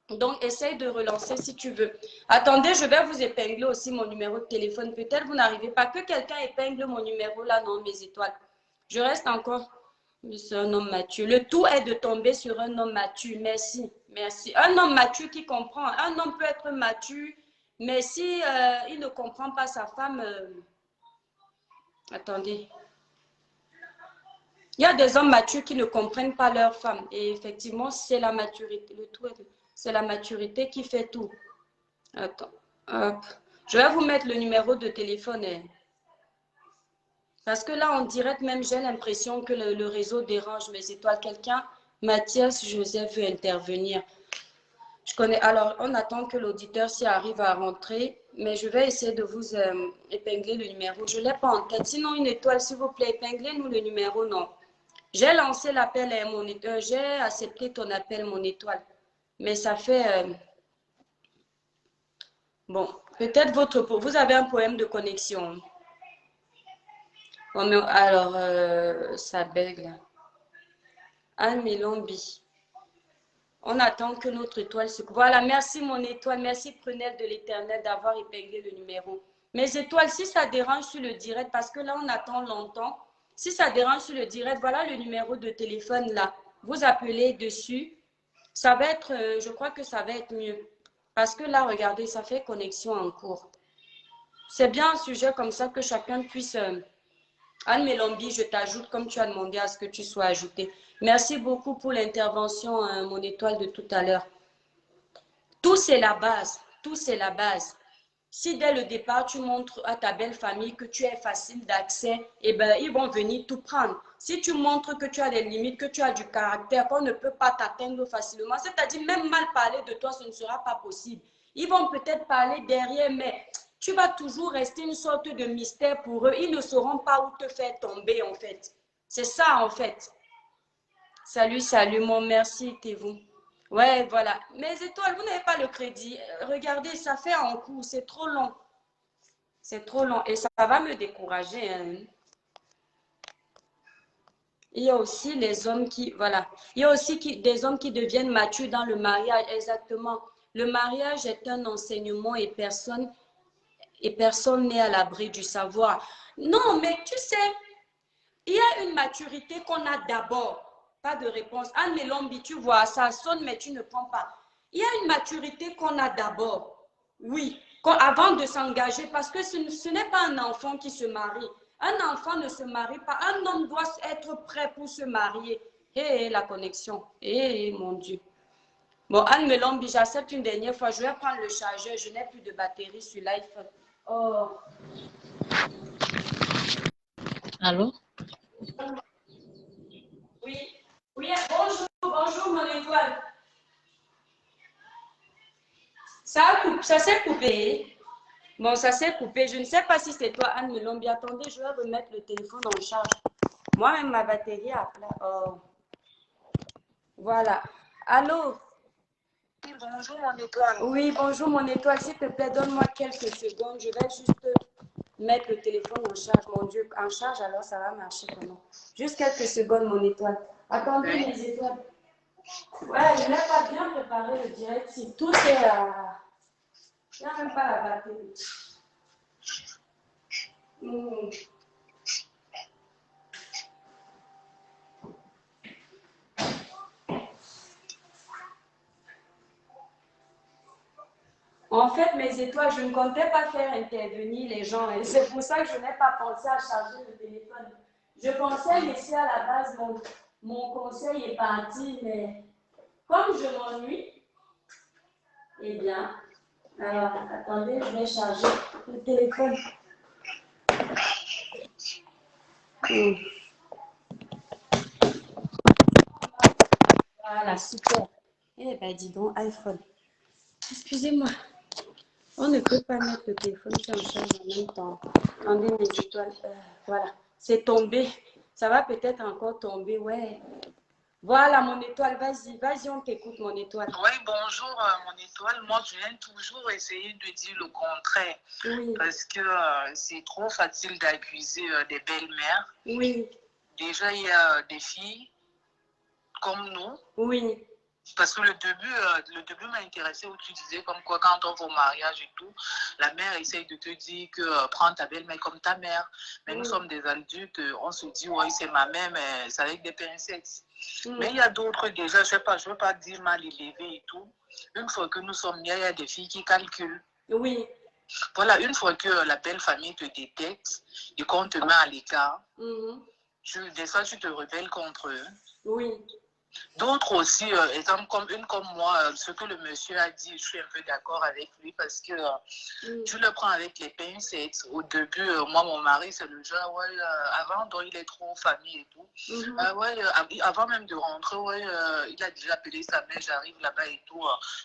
Donc, essaye de relancer si tu veux. Attendez, je vais vous épingler aussi mon numéro de téléphone. Peut-être vous n'arrivez pas. Que quelqu'un épingle mon numéro là, non, mes étoiles. Je reste encore... C'est un homme mature. Le tout est de tomber sur un homme mature. Merci. Merci. Un homme mature qui comprend. Un homme peut être mature, mais si il ne comprend pas sa femme... Attendez. Il y a des hommes matures qui ne comprennent pas leur femme. Et effectivement, c'est la maturité. Le tout, c'est la maturité qui fait tout. Attends. Hop. Je vais vous mettre le numéro de téléphone. Parce que là, en direct, même, j'ai l'impression que le réseau dérange mes étoiles. Quelqu'un, Mathias Joseph, veut intervenir. Je connais. Alors, on attend que l'auditeur s'y arrive à rentrer, mais je vais essayer de vous épingler le numéro. Je ne l'ai pas en tête. Sinon, une étoile, s'il vous plaît, épinglez-nous le numéro, non. J'ai lancé l'appel à mon étoile. J'ai accepté ton appel, mon étoile. Mais ça fait... Bon, peut-être vous avez un problème de connexion. Bon, mais alors, ça bug là. Anne Mélombi. On attend que notre étoile se... Voilà, merci mon étoile. Merci Prunelle de l'Éternel d'avoir épinglé le numéro. Mes étoiles, si ça dérange sur le direct, parce que là, on attend longtemps. Si ça dérange sur le direct, voilà le numéro de téléphone là. Vous appelez dessus. Ça va être, je crois que ça va être mieux. Parce que là, regardez, ça fait connexion en cours. C'est bien un sujet comme ça que chacun puisse... Anne Mélombi, je t'ajoute comme tu as demandé à ce que tu sois ajouté. Merci beaucoup pour l'intervention, mon étoile de tout à l'heure. Tout, c'est la base. Tout, c'est la base. Si dès le départ, tu montres à ta belle famille que tu es facile d'accès, eh ben, ils vont venir tout prendre. Si tu montres que tu as des limites, que tu as du caractère, qu'on ne peut pas t'atteindre facilement, c'est-à-dire même mal parler de toi, ce ne sera pas possible. Ils vont peut-être parler derrière, mais tu vas toujours rester une sorte de mystère pour eux. Ils ne sauront pas où te faire tomber, en fait. C'est ça, en fait. Salut, salut, mon merci, t'es vous. Ouais, voilà. Mes étoiles, vous n'avez pas le crédit. Regardez, ça fait en cours, c'est trop long. C'est trop long et ça va me décourager. Hein. Il y a aussi les hommes qui, voilà. Il y a aussi des hommes qui deviennent matures dans le mariage, exactement. Le mariage est un enseignement et personne n'est à l'abri du savoir. Non, mais tu sais, il y a une maturité qu'on a d'abord. Pas de réponse. Anne Mélombi, tu vois, ça sonne, mais tu ne prends pas. Il y a une maturité qu'on a d'abord. Oui, avant de s'engager, parce que ce n'est pas un enfant qui se marie. Un enfant ne se marie pas. Un homme doit être prêt pour se marier. Hé, la connexion. Hé, mon Dieu. Bon, Anne Mélombi, j'accepte une dernière fois. Je vais prendre le chargeur. Je n'ai plus de batterie sur l'iPhone. Oh. Allô? Oui. Oui, bonjour mon étoile. Ça s'est coupé. Bon, ça s'est coupé. Je ne sais pas si c'est toi, Anne Mélombi. Attendez, je vais remettre le téléphone en charge. Moi-même, ma batterie est à plat. Oh. Voilà. Allô? Oui, bonjour mon étoile. Oui, bonjour mon étoile. S'il te plaît, donne-moi quelques secondes. Je vais juste mettre le téléphone en charge. Mon Dieu, en charge, alors ça va marcher comment? Juste quelques secondes, mon étoile. Attendez, mes étoiles. Ouais, je n'ai pas bien préparé le direct. Si tout est... il n'y a même pas la batterie. En fait, mes étoiles, je ne comptais pas faire intervenir les gens. Et c'est pour ça que je n'ai pas pensé à charger le téléphone. Je pensais laisser à la base mon conseil est parti, mais comme je m'ennuie, eh bien, alors, attendez, je vais charger le téléphone. Voilà, super. Eh bien, dis donc, iPhone. Excusez-moi. On ne peut pas mettre le téléphone qui est en charge en même temps. Attendez, mes étoiles. Voilà, c'est tombé. Ça va peut-être encore tomber, ouais. Voilà, mon étoile, vas-y, on t'écoute, mon étoile. Oui, bonjour mon étoile. Moi, je viens toujours essayer de dire le contraire. Oui. Parce que c'est trop facile d'accuser des belles-mères. Oui. Déjà, il y a des filles comme nous. Oui. Parce que le début m'a intéressé où tu disais comme quoi quand on va au mariage et tout, la mère essaye de te dire que prends ta belle-mère comme ta mère. Mais nous sommes des adultes, on se dit oui c'est ma mère, mais c'est avec des pincettes. Mais il y a d'autres déjà, je ne veux pas dire mal élevées et tout. Une fois que nous sommes nés, il y a des filles qui calculent. Oui. Voilà, une fois que la belle famille te détecte et qu'on te met à l'écart, des fois tu te rebelles contre eux. Oui. D'autres aussi, exemple comme une comme moi, ce que le monsieur a dit, je suis un peu d'accord avec lui parce que tu le prends avec les pincettes. Au début, moi, mon mari, c'est le genre, ouais, avant, donc, il est trop famille et tout. Ouais, avant même de rentrer, ouais, il a déjà appelé sa mère, j'arrive là-bas et tout.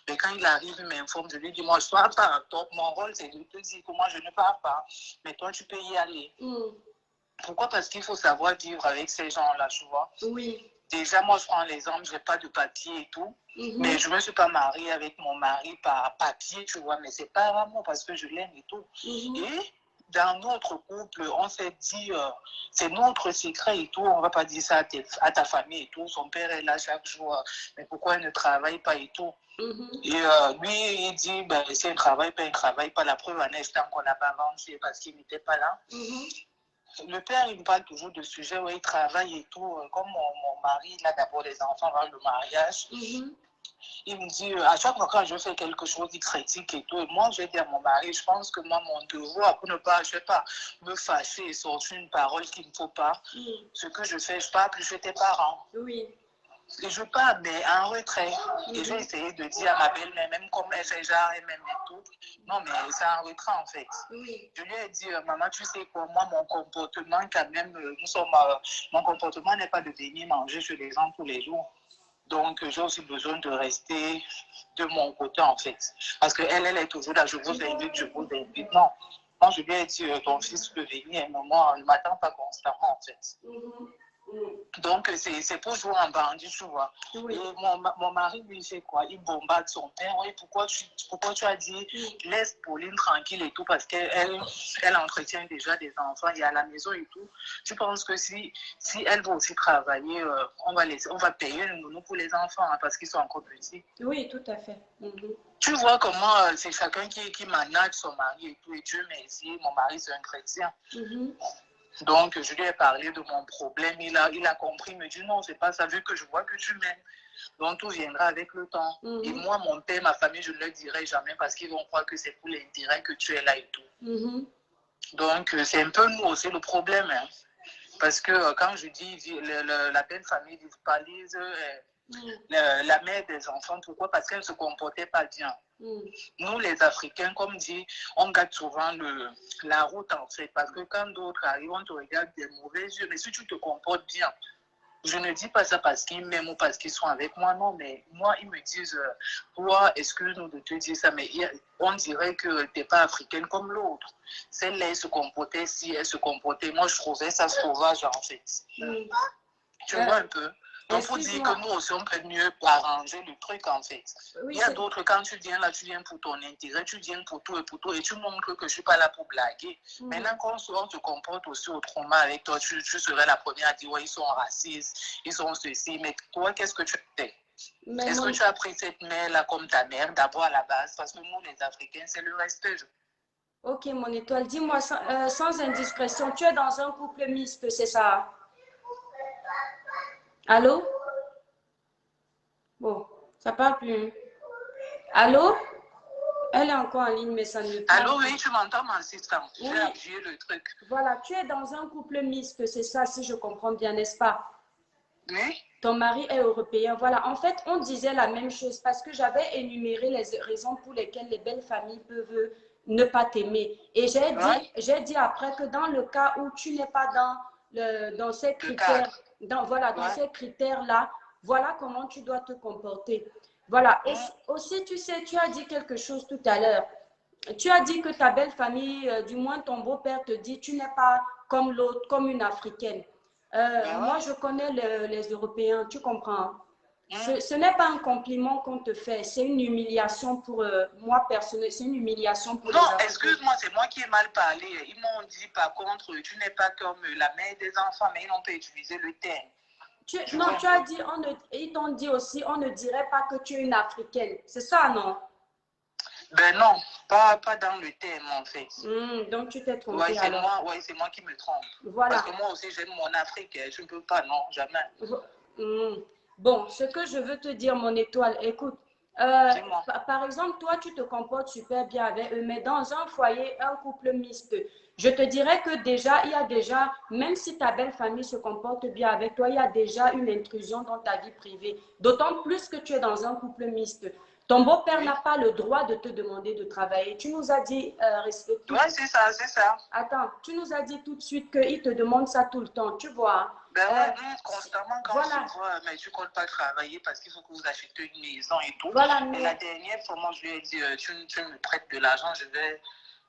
Mais quand il arrive, il m'informe, je lui dis, moi, je ne pars pas. Donc, mon rôle, c'est de te dire que moi, je ne pars pas. Mais toi, tu peux y aller. Pourquoi? Parce qu'il faut savoir vivre avec ces gens-là, tu vois. Oui. Déjà, moi, je prends l'exemple, je n'ai pas de papier et tout. Mais je ne me suis pas mariée avec mon mari par papier, tu vois. Mais c'est pas vraiment parce que je l'aime et tout. Et dans notre couple, on s'est dit, c'est notre secret et tout. On ne va pas dire ça à ta famille et tout. Son père est là chaque jour. Mais pourquoi il ne travaille pas et tout? Et lui, il dit, ben, si il ne travaille pas, il ne travaille pas. La preuve en est qu'on n'a pas avancé parce qu'il n'était pas là. Le père, il me parle toujours de sujets où il travaille et tout. Comme mon mari, il a d'abord les enfants avant le mariage. Il me dit, à chaque fois quand je fais quelque chose, il critique et tout. Et moi, je vais dire à mon mari, je pense que moi, mon devoir, pour ne pas, je ne vais pas me fâcher et sortir une parole qu'il ne faut pas. Ce que je fais, je parle plus chez tes parents. Et je parle, mais en retrait. Et j'ai essayé de dire à ma belle-mère, même comme elle fait genre, elle m'aime et tout. Non, mais c'est en retrait, en fait. Je lui ai dit, maman, tu sais quoi, moi, mon comportement, quand même, mon comportement n'est pas de venir manger chez les gens tous les jours. Donc, j'ai aussi besoin de rester de mon côté, en fait. Parce qu'elle est toujours là, je vous invite, je vous invite. Non. Moi, je lui ai dit, ton fils peut venir, mais moi, il ne m'attend pas constamment, en fait. Donc, c'est pour jouer en bandit, tu vois. Et mon mari, lui, il fait quoi? Il bombarde son père. Oui, pourquoi tu as dit laisse Pauline tranquille et tout? Parce qu'elle entretient déjà des enfants. Il y a la maison et tout. Tu penses que si elle veut aussi travailler, on va payer le nounou pour les enfants, hein, parce qu'ils sont encore petits. Oui, tout à fait. Tu vois comment c'est chacun qui manage son mari et tout. Et Dieu merci, mon mari, c'est un chrétien. Donc, je lui ai parlé de mon problème. Il a compris, il me dit non, c'est pas ça, vu que je vois que tu m'aimes. Donc, tout viendra avec le temps. Et moi, mon père, ma famille, je ne le dirai jamais parce qu'ils vont croire que c'est pour l'intérêt que tu es là et tout. Donc, c'est un peu nous aussi le problème. Hein. Parce que quand je dis la belle famille disparalise la mère des enfants, pourquoi? Parce qu'elle ne se comportait pas bien. Nous, les Africains, comme dit, on gâte souvent la route, en fait. Parce que quand d'autres arrivent, on te regarde des mauvais yeux. Mais si tu te comportes bien, je ne dis pas ça parce qu'ils m'aiment ou parce qu'ils sont avec moi, non. Mais moi, ils me disent, toi, excuse-nous de te dire ça, mais on dirait que tu n'es pas africaine comme l'autre. Celle-là, elle se comportait si elle se comportait. Moi, je trouvais ça sauvage, en fait. Tu vois un peu? Donc, il faut dire que nous aussi, on peut mieux arranger le truc, en fait. Il y a d'autres, quand tu viens là, tu viens pour ton intérêt, tu viens pour tout, et tu montres que je ne suis pas là pour blaguer. Maintenant, quand on se comporte aussi autrement avec toi, tu serais la première à dire, ouais, ils sont racistes, ils sont ceci, mais toi, qu'est-ce que tu fais? Est-ce que tu as pris cette mère-là comme ta mère, d'abord à la base? Parce que nous, les Africains, c'est le respect. Ok, mon étoile, dis-moi, sans indiscrétion, tu es dans un couple mixte, c'est ça? Allô? Bon, ça parle plus. Allô? Elle est encore en ligne, mais ça ne parle. Allô, oui, tu m'entends, mon assistant? Oui. J'ai appuyé le truc. Voilà, tu es dans un couple mixte, c'est ça, si je comprends bien, n'est-ce pas? Oui. Ton mari est européen. Voilà, en fait, on disait la même chose parce que j'avais énuméré les raisons pour lesquelles les belles familles peuvent ne pas t'aimer. Et j'ai dit après que dans le cas où tu n'es pas dans ces critères, dans ces critères-là, voilà comment tu dois te comporter. Voilà. Et aussi, tu sais, tu as dit quelque chose tout à l'heure. Tu as dit que ta belle famille, du moins ton beau-père te dit, tu n'es pas comme l'autre, comme une Africaine. Moi, je connais les Européens, tu comprends. Ce n'est pas un compliment qu'on te fait, c'est une humiliation pour moi personnellement, c'est une humiliation pour les Africains. Non, excuse-moi, c'est moi qui ai mal parlé. Ils m'ont dit, par contre, tu n'es pas comme la mère des enfants, mais ils n'ont pas utilisé le terme. Tu as dit, ils t'ont dit aussi, on ne dirait pas que tu es une Africaine. C'est ça, non? Ben non, pas dans le terme, en fait. Donc, tu t'es trompé alors. C'est moi qui me trompe. Voilà. Parce que moi aussi, j'aime mon Afrique. Je ne peux pas, non, jamais. Bon, ce que je veux te dire, mon étoile, écoute. Par exemple, toi, tu te comportes super bien avec eux, mais dans un foyer, un couple mixte, Je te dirais que déjà, il y a déjà, même si ta belle famille se comporte bien avec toi, il y a déjà une intrusion dans ta vie privée. D'autant plus que tu es dans un couple mixte. Ton beau-père n'a pas le droit de te demander de travailler. Tu nous as dit, respecte. Ouais, c'est ça, c'est ça. Attends, tu nous as dit tout de suite qu'il te demande ça tout le temps, tu vois. Ben ouais, constamment quand voilà. on se voit, mais tu ne comptes pas travailler parce qu'il faut que vous achetez une maison et tout. Voilà, mais la dernière fois, moi, je lui ai dit, tu me prêtes de l'argent,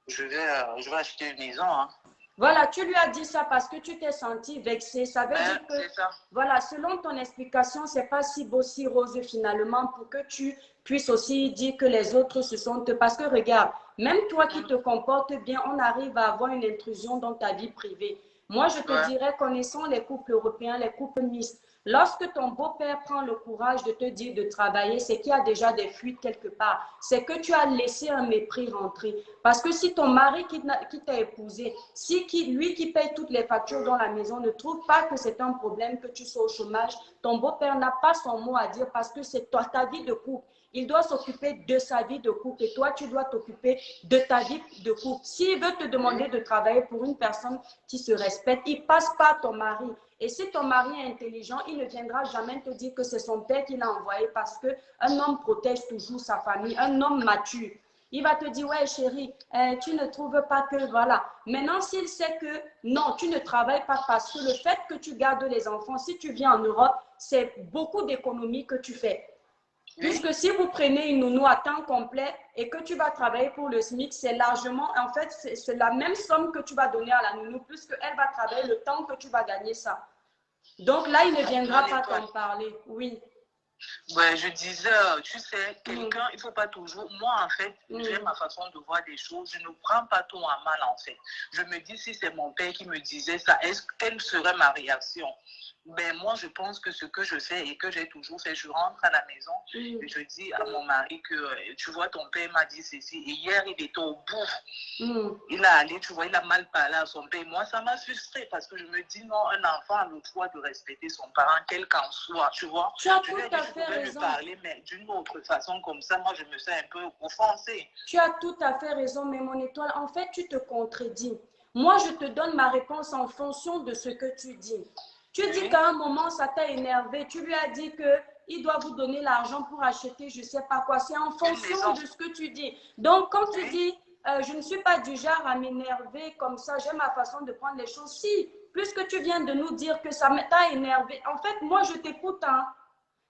je vais acheter une maison. Hein. Voilà, tu lui as dit ça parce que tu t'es senti vexé. Ça veut dire que, ça. voilà, selon ton explication, c'est pas si beau, si rose finalement pour que tu puisses aussi dire que les autres se sont... Parce que regarde, même toi qui te comportes bien, on arrive à avoir une intrusion dans ta vie privée. Moi, je te dirais, connaissant les couples européens, les couples mixtes, lorsque ton beau-père prend le courage de te dire de travailler, c'est qu'il y a déjà des fuites quelque part. C'est que tu as laissé un mépris rentrer. Parce que si ton mari qui t'a épousé, si lui qui paye toutes les factures dans la maison ne trouve pas que c'est un problème que tu sois au chômage, ton beau-père n'a pas son mot à dire parce que c'est ta vie de couple. Il doit s'occuper de sa vie de couple et toi, tu dois t'occuper de ta vie de couple. S'il veut te demander de travailler pour une personne qui se respecte, il passe par ton mari. Et si ton mari est intelligent, il ne viendra jamais te dire que c'est son père qui l'a envoyé parce qu'un homme protège toujours sa famille, un homme mature. Il va te dire, ouais chérie, tu ne trouves pas que, voilà. Maintenant, s'il sait que non, tu ne travailles pas parce que le fait que tu gardes les enfants, si tu viens en Europe, c'est beaucoup d'économies que tu fais. Puisque si vous prenez une nounou à temps complet et que tu vas travailler pour le SMIC, c'est largement, en fait, c'est la même somme que tu vas donner à la nounou, puisqu'elle va travailler le temps que tu vas gagner ça. Donc là, il ne viendra pas t'en parler. Oui. Ouais, je disais, tu sais, quelqu'un, il ne faut pas toujours... Moi, en fait, j'ai ma façon de voir des choses. Je ne prends pas tout à mal, en fait. Je me dis, si c'est mon père qui me disait ça, quelle serait ma réaction? Ben, moi, je pense que ce que je fais et que j'ai toujours fait, je rentre à la maison et je dis à mon mari que, tu vois, ton père m'a dit ceci. Et hier, il était au bout. Il a allé, tu vois, il a mal parlé à son père. Moi, ça m'a frustrée parce que je me dis, non, un enfant a le droit de respecter son parent, quel qu'en soit, tu vois. Tu as je tout à fait raison. Lui parler, mais d'une autre façon, comme ça, moi, je me sens un peu offensée. Tu as tout à fait raison, mais mon étoile, en fait, tu te contredis. Moi, je te donne ma réponse en fonction de ce que tu dis. Tu dis qu'à un moment, ça t'a énervé. Tu lui as dit qu'il doit vous donner l'argent pour acheter je ne sais pas quoi. C'est en fonction de ce que tu dis. Donc, quand tu dis, je ne suis pas du genre à m'énerver comme ça, j'ai ma façon de prendre les choses. Si, puisque tu viens de nous dire que ça t'a énervé, en fait, moi, je t'écoute. Hein.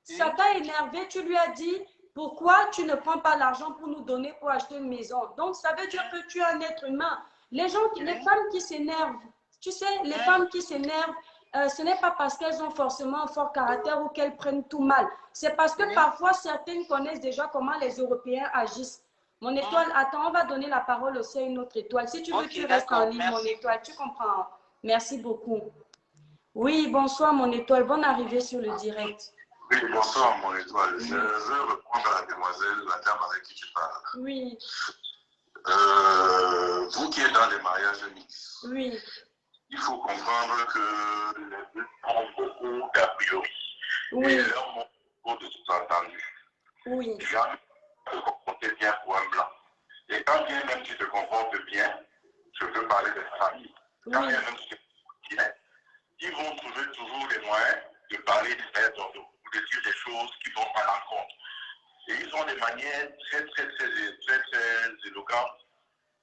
Ça t'a énervé, tu lui as dit, pourquoi tu ne prends pas l'argent pour nous donner pour acheter une maison? Donc, ça veut dire que tu es un être humain. Les femmes qui s'énervent, tu sais, les femmes qui s'énervent, ce n'est pas parce qu'elles ont forcément un fort caractère ou qu'elles prennent tout mal. C'est parce que parfois, certaines connaissent déjà comment les Européens agissent. Mon étoile, attends, on va donner la parole aussi à une autre étoile. Si tu veux, tu restes en ligne, mon étoile. Tu comprends? Merci beaucoup. Oui, bonsoir, mon étoile. Bonne arrivée sur le direct. Oui, bonsoir, mon étoile. Je veux répondre à la demoiselle, la dame avec qui tu parles. Oui. Vous qui êtes dans les mariages mixtes. Oui. Il faut comprendre que les deux ont beaucoup d'a priori. Oui. Et leur ont beaucoup de sous-entendus. Oui. Jamais te comporter bien pour un blanc. Et quand bien même tu te comportes bien, je veux parler de ta famille. Quand bien même tu te comportes bien, ils vont trouver toujours les moyens de parler des faits d'ordre ou de dire des choses qui vont à l'encontre. Et ils ont des manières très éloquentes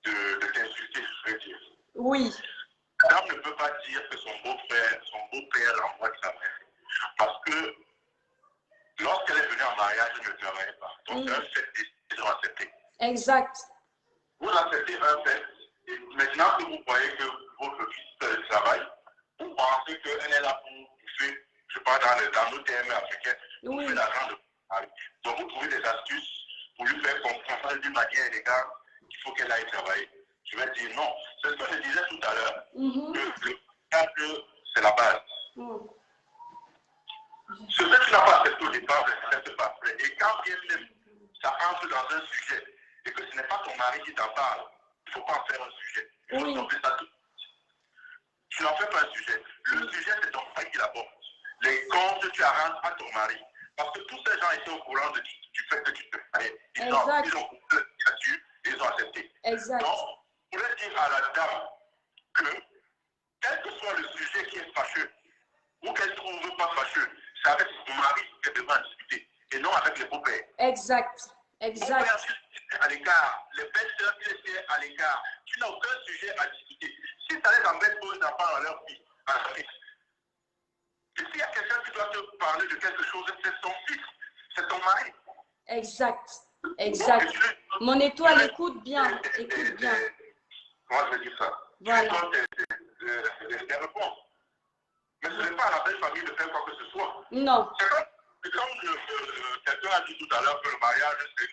de t'insulter, je veux dire. Oui. L'homme ne peut pas dire que son beau-père l'envoie de sa mère. Parce que lorsqu'elle est venue en mariage, elle ne travaillait pas. Donc, c'est un fait, ils ont accepté. Exact. Vous acceptez un fait, et maintenant que vous voyez que votre fils travaille, vous pensez qu'elle est là pour bouffer, je parle dans nos termes africains, pour faire l'argent de travail. Donc, vous trouvez des astuces pour lui faire comprendre d'une manière élégante qu'il faut qu'elle aille travailler. Je vais dire non. C'est ce que je disais tout à l'heure. Que le cadre, c'est la base. Ce que tu n'as pas accepté au départ, ne s'accepte pas après. Et quand bien même ça entre dans un sujet, et que ce n'est pas ton mari qui t'en parle, il ne faut pas en faire un sujet. Il faut stopper ça tout. Tu n'en fais pas un sujet. Le sujet, c'est ton mari qui l'apporte. Les comptes, tu arranges à ton mari. Parce que tous ces gens étaient au courant du fait que tu te mariais. Ils ont compris là-dessus et ils ont accepté. Exact. Donc, je voulais dire à la dame devrait en discuter. Et non avec les beaux-pères. Exact. Exact. Mon père, tu les à l'écart. Les belles-sœurs, tu les tiens à l'écart. Tu n'as aucun sujet à discuter. Si ça les embête pour les enfants à leur fille, à leur fils. Et s'il y a quelqu'un qui doit te parler de quelque chose, c'est ton fils, c'est ton mari. Exact. Exact. Mon étoile, écoute bien. Écoute bien. Comment je vais dire ça? Voilà. Tu donnes des réponses. Mais ce n'est pas à la belle famille de faire quoi que ce soit. Non. C'est comme quelqu'un a dit tout à l'heure que le mariage, c'est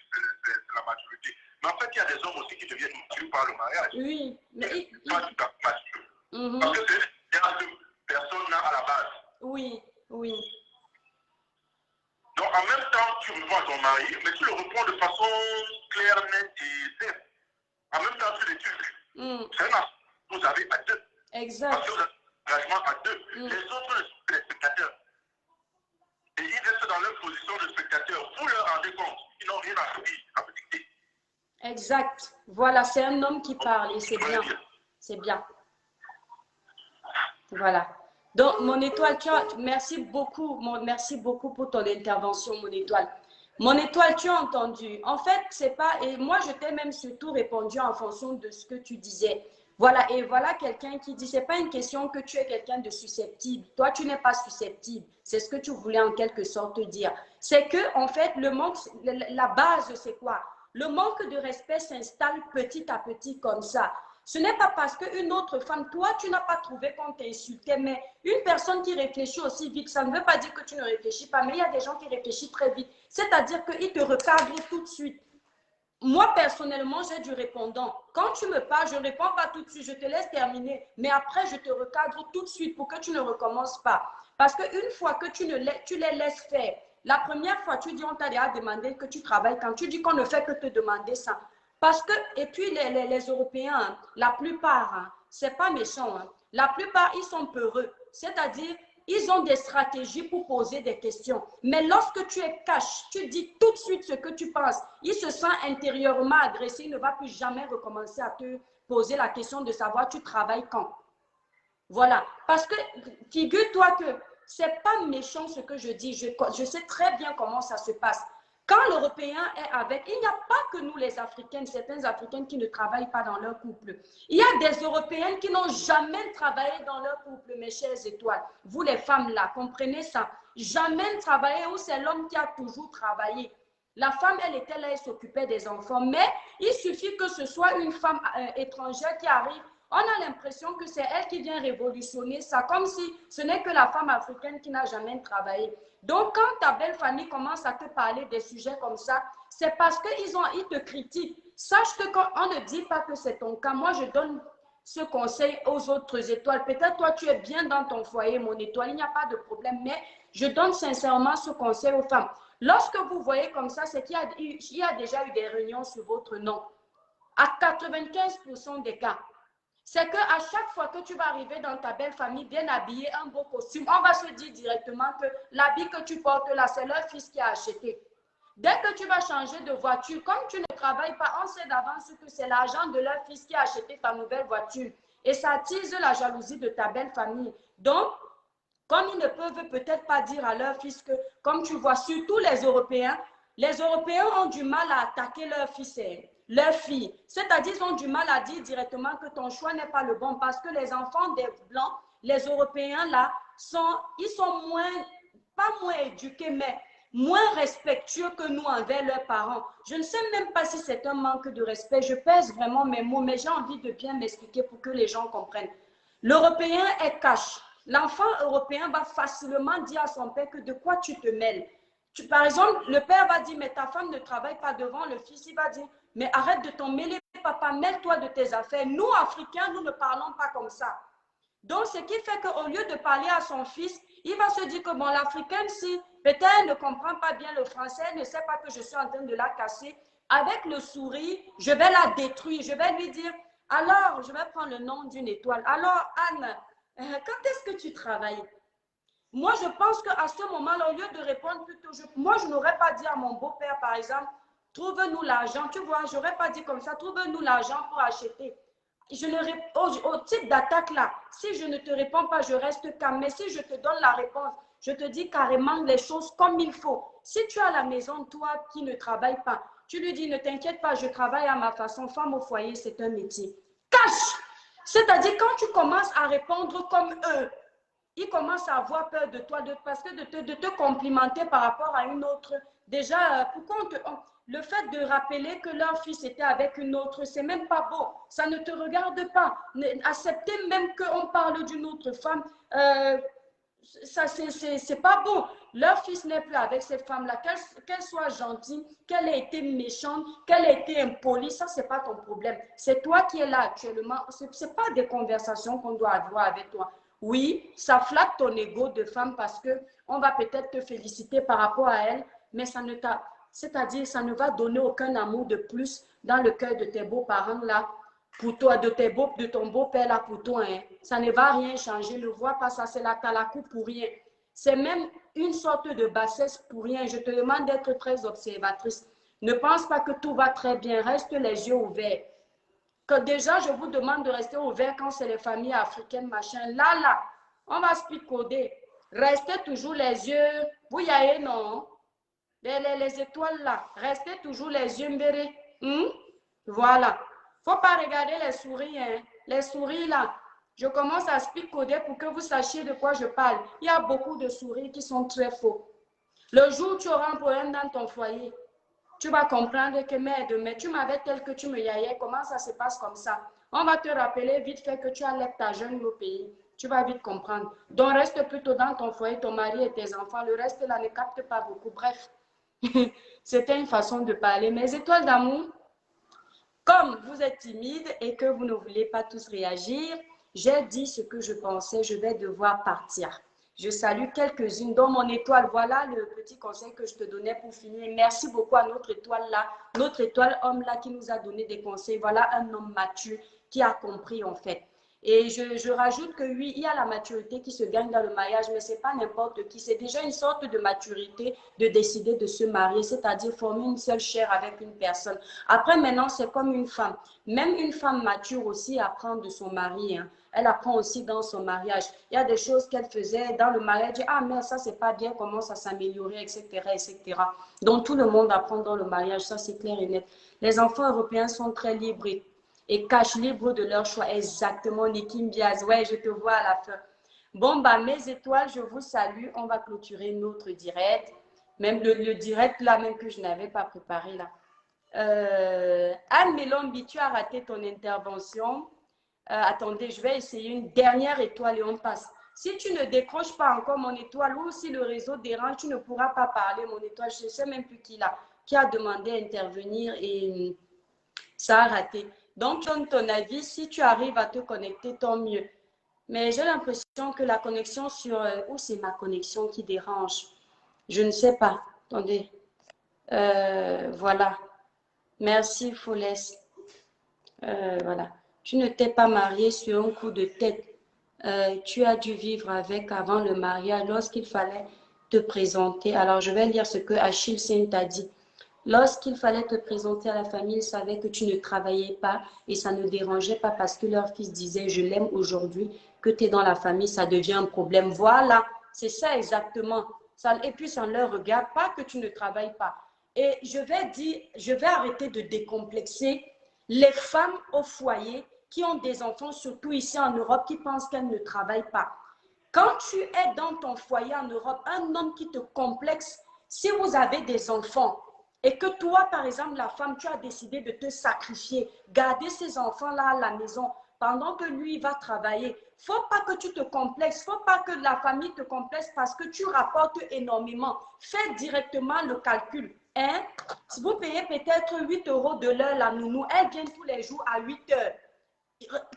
la maturité. Mais en fait, il y a des hommes aussi qui deviennent matures par le mariage. Oui. Mais Pas tout à fait matures. Parce que c'est une personne à la base. oui, oui. Donc, en même temps, tu réponds à ton mari, mais tu le réponds de façon claire, nette et simple. En même temps, tu l'éduques. C'est un acte que vous avez à deux. Exact. Parce que vous avez un engagement à deux. Les autres sont les spectateurs. Et ils restent dans leur position de spectateurs. Vous leur rendez compte. Ils n'ont rien à dire, à vous dicter. Exact. Voilà, c'est un homme qui parle et c'est bien. C'est bien. Voilà. Donc, mon étoile, merci beaucoup pour ton intervention, mon étoile. Mon étoile, tu as entendu. En fait, c'est pas, et moi, je t'ai même surtout répondu en fonction de ce que tu disais. Voilà, et voilà quelqu'un qui dit, c'est pas une question que tu es quelqu'un de susceptible. Toi, tu n'es pas susceptible. C'est ce que tu voulais en quelque sorte dire. C'est que, en fait, le manque, la base, c'est quoi? Le manque de respect s'installe petit à petit comme ça. Ce n'est pas parce qu'une autre femme, toi, tu n'as pas trouvé qu'on t'insultait, mais une personne qui réfléchit aussi vite, ça ne veut pas dire que tu ne réfléchis pas, mais il y a des gens qui réfléchissent très vite. C'est-à-dire qu'ils te recadrent tout de suite. Moi, personnellement, j'ai du répondant. Quand tu me parles, je ne réponds pas tout de suite, je te laisse terminer, mais après, je te recadre tout de suite pour que tu ne recommences pas. Parce qu'une fois que tu les laisses faire, la première fois, tu dis, on t'a déjà demandé que tu travailles, quand tu dis qu'on ne fait que te demander ça. Parce que, et puis les Européens, la plupart, c'est pas méchant, la plupart, ils sont peureux. C'est-à-dire, ils ont des stratégies pour poser des questions. Mais lorsque tu es cash, tu dis tout de suite ce que tu penses, il se sent intérieurement agressé, il ne va plus jamais recommencer à te poser la question de savoir tu travailles quand. Voilà. Parce que, figure-toi que c'est pas méchant ce que je dis. Je sais très bien comment ça se passe. Quand l'Européen est avec, il n'y a pas que nous les Africaines, certaines Africaines qui ne travaillent pas dans leur couple. Il y a des Européennes qui n'ont jamais travaillé dans leur couple, mes chères étoiles. Vous les femmes là, comprenez ça. Jamais travaillé où c'est l'homme qui a toujours travaillé. La femme, elle était là, elle s'occupait des enfants. Mais il suffit que ce soit une femme étrangère qui arrive. On a l'impression que c'est elle qui vient révolutionner ça, comme si ce n'est que la femme africaine qui n'a jamais travaillé. Donc, quand ta belle famille commence à te parler des sujets comme ça, c'est parce qu'ils te critiquent. Sache que quand on ne dit pas que c'est ton cas, moi, je donne ce conseil aux autres étoiles. Peut-être toi, tu es bien dans ton foyer, mon étoile, il n'y a pas de problème, mais je donne sincèrement ce conseil aux femmes. Lorsque vous voyez comme ça, c'est qu'il y a déjà eu des réunions sur votre nom. À 95% des cas. C'est qu'à chaque fois que tu vas arriver dans ta belle famille, bien habillée, un beau costume, on va se dire directement que l'habit que tu portes là, c'est leur fils qui a acheté. Dès que tu vas changer de voiture, comme tu ne travailles pas, on sait d'avance que c'est l'argent de leur fils qui a acheté ta nouvelle voiture. Et ça attise la jalousie de ta belle famille. Donc, comme ils ne peuvent peut-être pas dire à leur fils que, comme tu vois, surtout les Européens ont du mal à attaquer leur fils et leur fille. C'est-à-dire, ils ont du mal à dire directement que ton choix n'est pas le bon parce que les enfants des Blancs, les Européens là, ils sont pas moins éduqués, mais moins respectueux que nous envers leurs parents. Je ne sais même pas si c'est un manque de respect. Je pèse vraiment mes mots, mais j'ai envie de bien m'expliquer pour que les gens comprennent. L'Européen est cash. L'enfant européen va facilement dire à son père que de quoi tu te mêles. Par exemple, le père va dire, mais ta femme ne travaille pas devant. Le fils, il va dire, mais arrête de t'en mêler, papa, mêle-toi de tes affaires. Nous, Africains, nous ne parlons pas comme ça. Donc, ce qui fait qu'au lieu de parler à son fils, il va se dire que, bon, l'Africaine, si peut-être elle ne comprend pas bien le français, elle ne sait pas que je suis en train de la casser, avec le sourire, je vais la détruire. Je vais lui dire, alors, je vais prendre le nom d'une étoile. Alors, Anne, quand est-ce que tu travailles? Moi, je pense qu'à ce moment-là, au lieu de répondre plutôt, moi, je n'aurais pas dit à mon beau-père, par exemple, trouve-nous l'argent. Tu vois, je n'aurais pas dit comme ça, trouve-nous l'argent pour acheter. Au type d'attaque là, si je ne te réponds pas, je reste calme. Mais si je te donne la réponse, Je te dis carrément les choses comme il faut. Si tu es à la maison, toi qui ne travailles pas, tu lui dis, ne t'inquiète pas, je travaille à ma façon, femme au foyer, c'est un métier. Cache! C'est-à-dire, quand tu commences à répondre comme eux, ils commencent à avoir peur de toi, parce que de te complimenter par rapport à une autre. Déjà, pourquoi le fait de rappeler que leur fils était avec une autre, c'est même pas beau. Ça ne te regarde pas. Accepter même qu'on parle d'une autre femme, ça, c'est pas beau. Leur fils n'est plus avec cette femme-là. Qu'elle soit gentille, qu'elle ait été méchante, qu'elle ait été impolie, ça, c'est pas ton problème. C'est toi qui es là actuellement. C'est pas des conversations qu'on doit avoir avec toi. Oui, ça flatte ton ego de femme parce qu'on va peut-être te féliciter par rapport à elle, mais ça ne t'a... C'est-à-dire, ça ne va donner aucun amour de plus dans le cœur de tes beaux-parents là, pour toi, de ton beau-père là pour toi. Hein. Ça ne va rien changer, ne vois pas ça, c'est la talakou pour rien. C'est même une sorte de bassesse pour rien. Je te demande d'être très observatrice. Ne pense pas que tout va très bien, reste les yeux ouverts. Que déjà, je vous demande de rester ouvert quand c'est les familles africaines, machin. Là, on va speed-coder. Restez toujours les yeux, vous y avez, non? Les étoiles là, restez toujours les yeux mbérés. Voilà. Faut pas regarder les souris, hein. Les souris là, je commence à speed-coder pour que vous sachiez de quoi je parle. Il y a beaucoup de souris qui sont très faux. Le jour où tu auras un problème dans ton foyer, tu vas comprendre que mais tu m'avais tel que tu me yaillais, comment ça se passe comme ça? On va te rappeler vite fait que tu as lève ta jeune au pays. Tu vas vite comprendre. Donc reste plutôt dans ton foyer, ton mari et tes enfants. Le reste là ne capte pas beaucoup. Bref, c'était une façon de parler. Mes étoiles d'amour, comme vous êtes timide et que vous ne voulez pas tous réagir, j'ai dit ce que je pensais, je vais devoir partir. Je salue quelques-unes dont mon étoile. Voilà le petit conseil que je te donnais pour finir. Merci beaucoup à notre étoile là, notre étoile homme là qui nous a donné des conseils. Voilà un homme mature qui a compris en fait. Et je rajoute que oui, il y a la maturité qui se gagne dans le mariage, mais ce n'est pas n'importe qui. C'est déjà une sorte de maturité de décider de se marier, c'est-à-dire former une seule chair avec une personne. Après, maintenant, c'est comme une femme. Même une femme mature aussi apprend de son mari. Hein. Elle apprend aussi dans son mariage. Il y a des choses qu'elle faisait dans le mariage. Elle dit, ah, mais ça, c'est pas bien, commence à s'améliorer, etc., etc. Donc, tout le monde apprend dans le mariage. Ça, c'est clair et net. Les enfants européens sont très libres et cachent libres de leur choix. Exactement, Nikim Biaz. Ouais, je te vois à la fin. Bon, bah, mes étoiles, je vous salue. On va clôturer notre direct. Même le direct, là, même que je n'avais pas préparé, là. Anne Melombi, tu as raté ton intervention. Attendez, je vais essayer une dernière étoile et on passe. Si tu ne décroches pas encore mon étoile ou si le réseau dérange, tu ne pourras pas parler mon étoile. Je ne sais même plus qui a demandé à intervenir et ça a raté. Donc, donne ton avis. Si tu arrives à te connecter, tant mieux. Mais j'ai l'impression que la connexion sur... où c'est ma connexion qui dérange? Je ne sais pas. Attendez. Voilà. Merci, Follès. Voilà. Tu ne t'es pas marié sur un coup de tête. Tu as dû vivre avec avant le mariage lorsqu'il fallait te présenter. Alors, je vais lire ce que Achille Saint t'a dit. Lorsqu'il fallait te présenter à la famille, ils savaient que tu ne travaillais pas et ça ne dérangeait pas parce que leur fils disait « je l'aime aujourd'hui », que tu es dans la famille, ça devient un problème. Voilà, c'est ça exactement. Et puis, ça ne leur regarde pas que tu ne travailles pas. Et je vais arrêter de décomplexer les femmes au foyer qui ont des enfants, surtout ici en Europe, qui pensent qu'elles ne travaillent pas. Quand tu es dans ton foyer en Europe, un homme qui te complexe, si vous avez des enfants et que toi, par exemple, la femme, tu as décidé de te sacrifier, garder ces enfants-là à la maison pendant que lui va travailler, il ne faut pas que tu te complexes, il ne faut pas que la famille te complexe parce que tu rapportes énormément. Fais directement le calcul. Hein? Si vous payez peut-être 8 € de l'heure la nounou, elle vient tous les jours à 8 heures.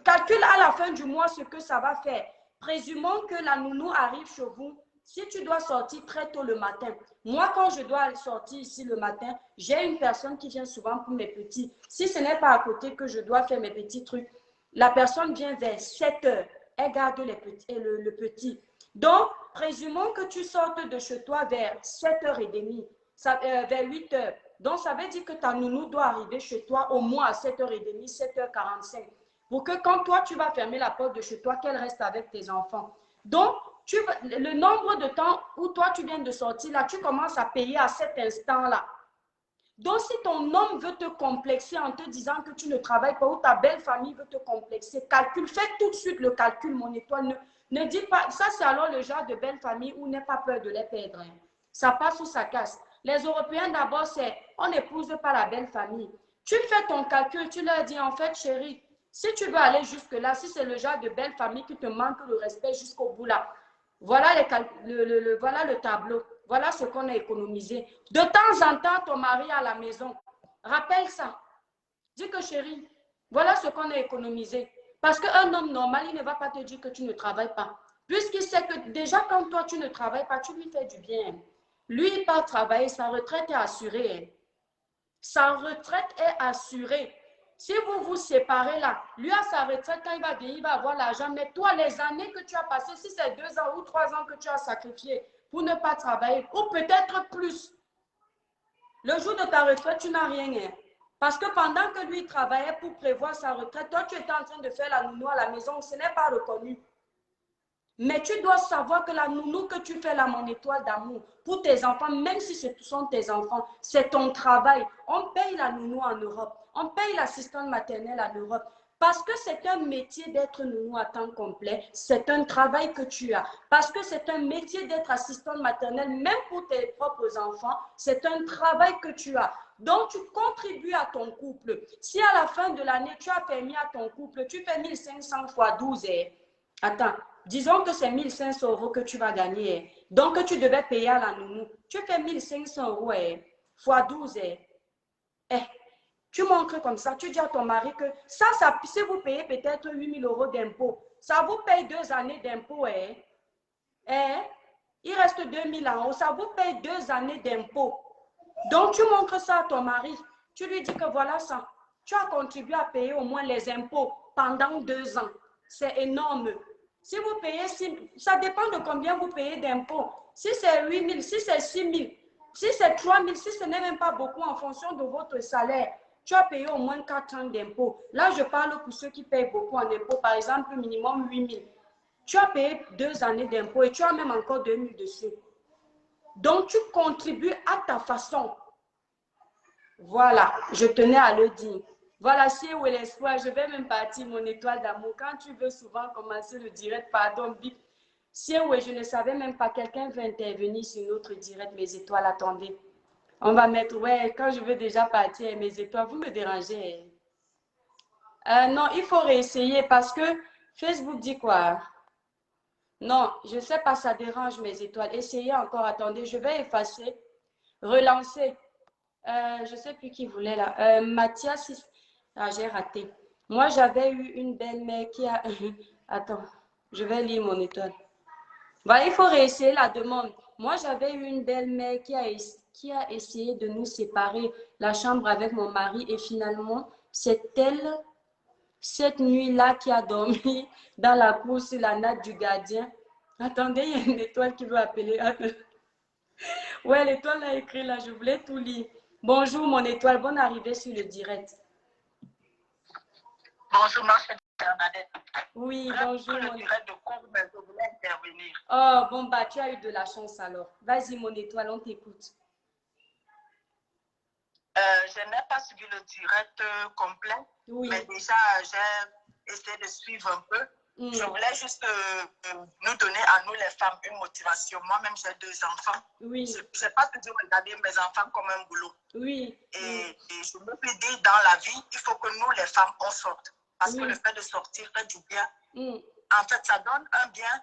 Calcule à la fin du mois ce que ça va faire. Présumons que la nounou arrive chez vous. Si tu dois sortir très tôt le matin, moi quand je dois sortir ici le matin, j'ai une personne qui vient souvent pour mes petits. Si ce n'est pas à côté que je dois faire mes petits trucs, la personne vient vers 7 heures. Elle garde les petits, le petit. Donc, présumons que tu sortes de chez toi vers 7h30, vers 8 heures. Donc, ça veut dire que ta nounou doit arriver chez toi au moins à 7h30, 7h45. Pour que quand toi, tu vas fermer la porte de chez toi, qu'elle reste avec tes enfants. Donc, le nombre de temps où toi, tu viens de sortir, là, tu commences à payer à cet instant-là. Donc, si ton homme veut te complexer en te disant que tu ne travailles pas ou ta belle famille veut te complexer, calcule, fais tout de suite le calcul, mon étoile. Ne dis pas, ça c'est alors le genre de belle famille où n'aie pas peur de les perdre. Hein. Ça passe ou ça casse. Les Européens d'abord, c'est on n'épouse pas la belle famille. Tu fais ton calcul, tu leur dis en fait, chérie, si tu veux aller jusque-là, si c'est le genre de belle famille qui te manque le respect jusqu'au bout là, voilà, voilà le tableau. Voilà ce qu'on a économisé. De temps en temps, ton mari à la maison, rappelle ça. Dis que chérie, voilà ce qu'on a économisé. Parce qu'un homme normal, il ne va pas te dire que tu ne travailles pas. Puisqu'il sait que déjà quand toi, tu ne travailles pas, tu lui fais du bien. Lui, il part travailler, sa retraite est assurée. Sa retraite est assurée. Si vous vous séparez là, lui à sa retraite, quand il va vieillir, il va avoir l'argent. Mais toi, les années que tu as passées, si c'est 2 ans ou 3 ans que tu as sacrifié pour ne pas travailler, ou peut-être plus, le jour de ta retraite, tu n'as rien. Hein. Parce que pendant que lui travaillait pour prévoir sa retraite, toi, tu étais en train de faire la nounou à la maison, ce n'est pas reconnu. Mais tu dois savoir que la nounou que tu fais là, mon étoile d'amour, pour tes enfants, même si ce sont tes enfants, c'est ton travail. On paye la nounou en Europe. On paye l'assistante maternelle en Europe. Parce que c'est un métier d'être nounou à temps complet. C'est un travail que tu as. Parce que c'est un métier d'être assistante maternelle, même pour tes propres enfants. C'est un travail que tu as. Donc, tu contribues à ton couple. Si à la fin de l'année, tu as permis à ton couple, tu fais 1500 fois 12 et... Attends, disons que c'est 1500 € que tu vas gagner. Donc, tu devais payer à la nounou. Tu fais 1500 € fois 12. Tu montres comme ça. Tu dis à ton mari que ça si vous payez peut-être 8000 € d'impôts, ça vous paye 2 années d'impôts. Il reste 2000 en haut. Ça vous paye 2 années d'impôts. Donc, tu montres ça à ton mari. Tu lui dis que voilà ça. Tu as contribué à payer au moins les impôts pendant 2 ans. C'est énorme. Si vous payez, ça dépend de combien vous payez d'impôts. Si c'est 8 000, si c'est 6 000, si c'est 3 000, si ce n'est même pas beaucoup en fonction de votre salaire, tu as payé au moins 4 ans d'impôts. Là, je parle pour ceux qui payent beaucoup en impôts, par exemple, minimum 8 000. Tu as payé 2 années d'impôts et tu as même encore 2 000 dessus. Donc, tu contribues à ta façon. Voilà, je tenais à le dire. Voilà, c'est où l'espoir. Je vais même partir, mon étoile d'amour. Quand tu veux souvent commencer le direct, pardon, bip. C'est où je ne savais même pas. Quelqu'un veut intervenir sur notre direct, mes étoiles. Attendez. On va mettre, ouais, quand je veux déjà partir, mes étoiles, vous me dérangez. Non, il faut réessayer parce que Facebook dit quoi? Non, je ne sais pas, ça dérange mes étoiles. Essayez encore, attendez, je vais effacer, relancer. Je ne sais plus qui voulait là. Mathias, j'ai raté. Moi, j'avais eu une belle-mère qui a... Attends, je vais lire mon étoile. Bah, il faut réessayer la demande. Moi, j'avais eu une belle-mère qui a essayé de nous séparer la chambre avec mon mari et finalement, c'est elle, cette nuit-là, qui a dormi dans la cour sur la natte du gardien. Attendez, il y a une étoile qui veut appeler. Ouais, l'étoile a écrit là, je voulais tout lire. Bonjour mon étoile, bonne arrivée sur le direct. Bonjour ma chère Bernadette. Oui, bonjour. Le direct de cours, mais je voulais intervenir. Oh, bon bah, tu as eu de la chance alors. Vas-y mon étoile, on t'écoute. Je n'ai pas suivi le direct complet, oui. Mais déjà j'ai essayé de suivre un peu. Je voulais juste nous donner à nous les femmes une motivation. Moi-même, j'ai 2 enfants. Oui. Je n'ai pas toujours regardé mes enfants comme un boulot. Oui. Et je me suis dit, dans la vie, il faut que nous, les femmes, on sorte. Parce que le fait de sortir fait du bien. En fait, ça donne un bien,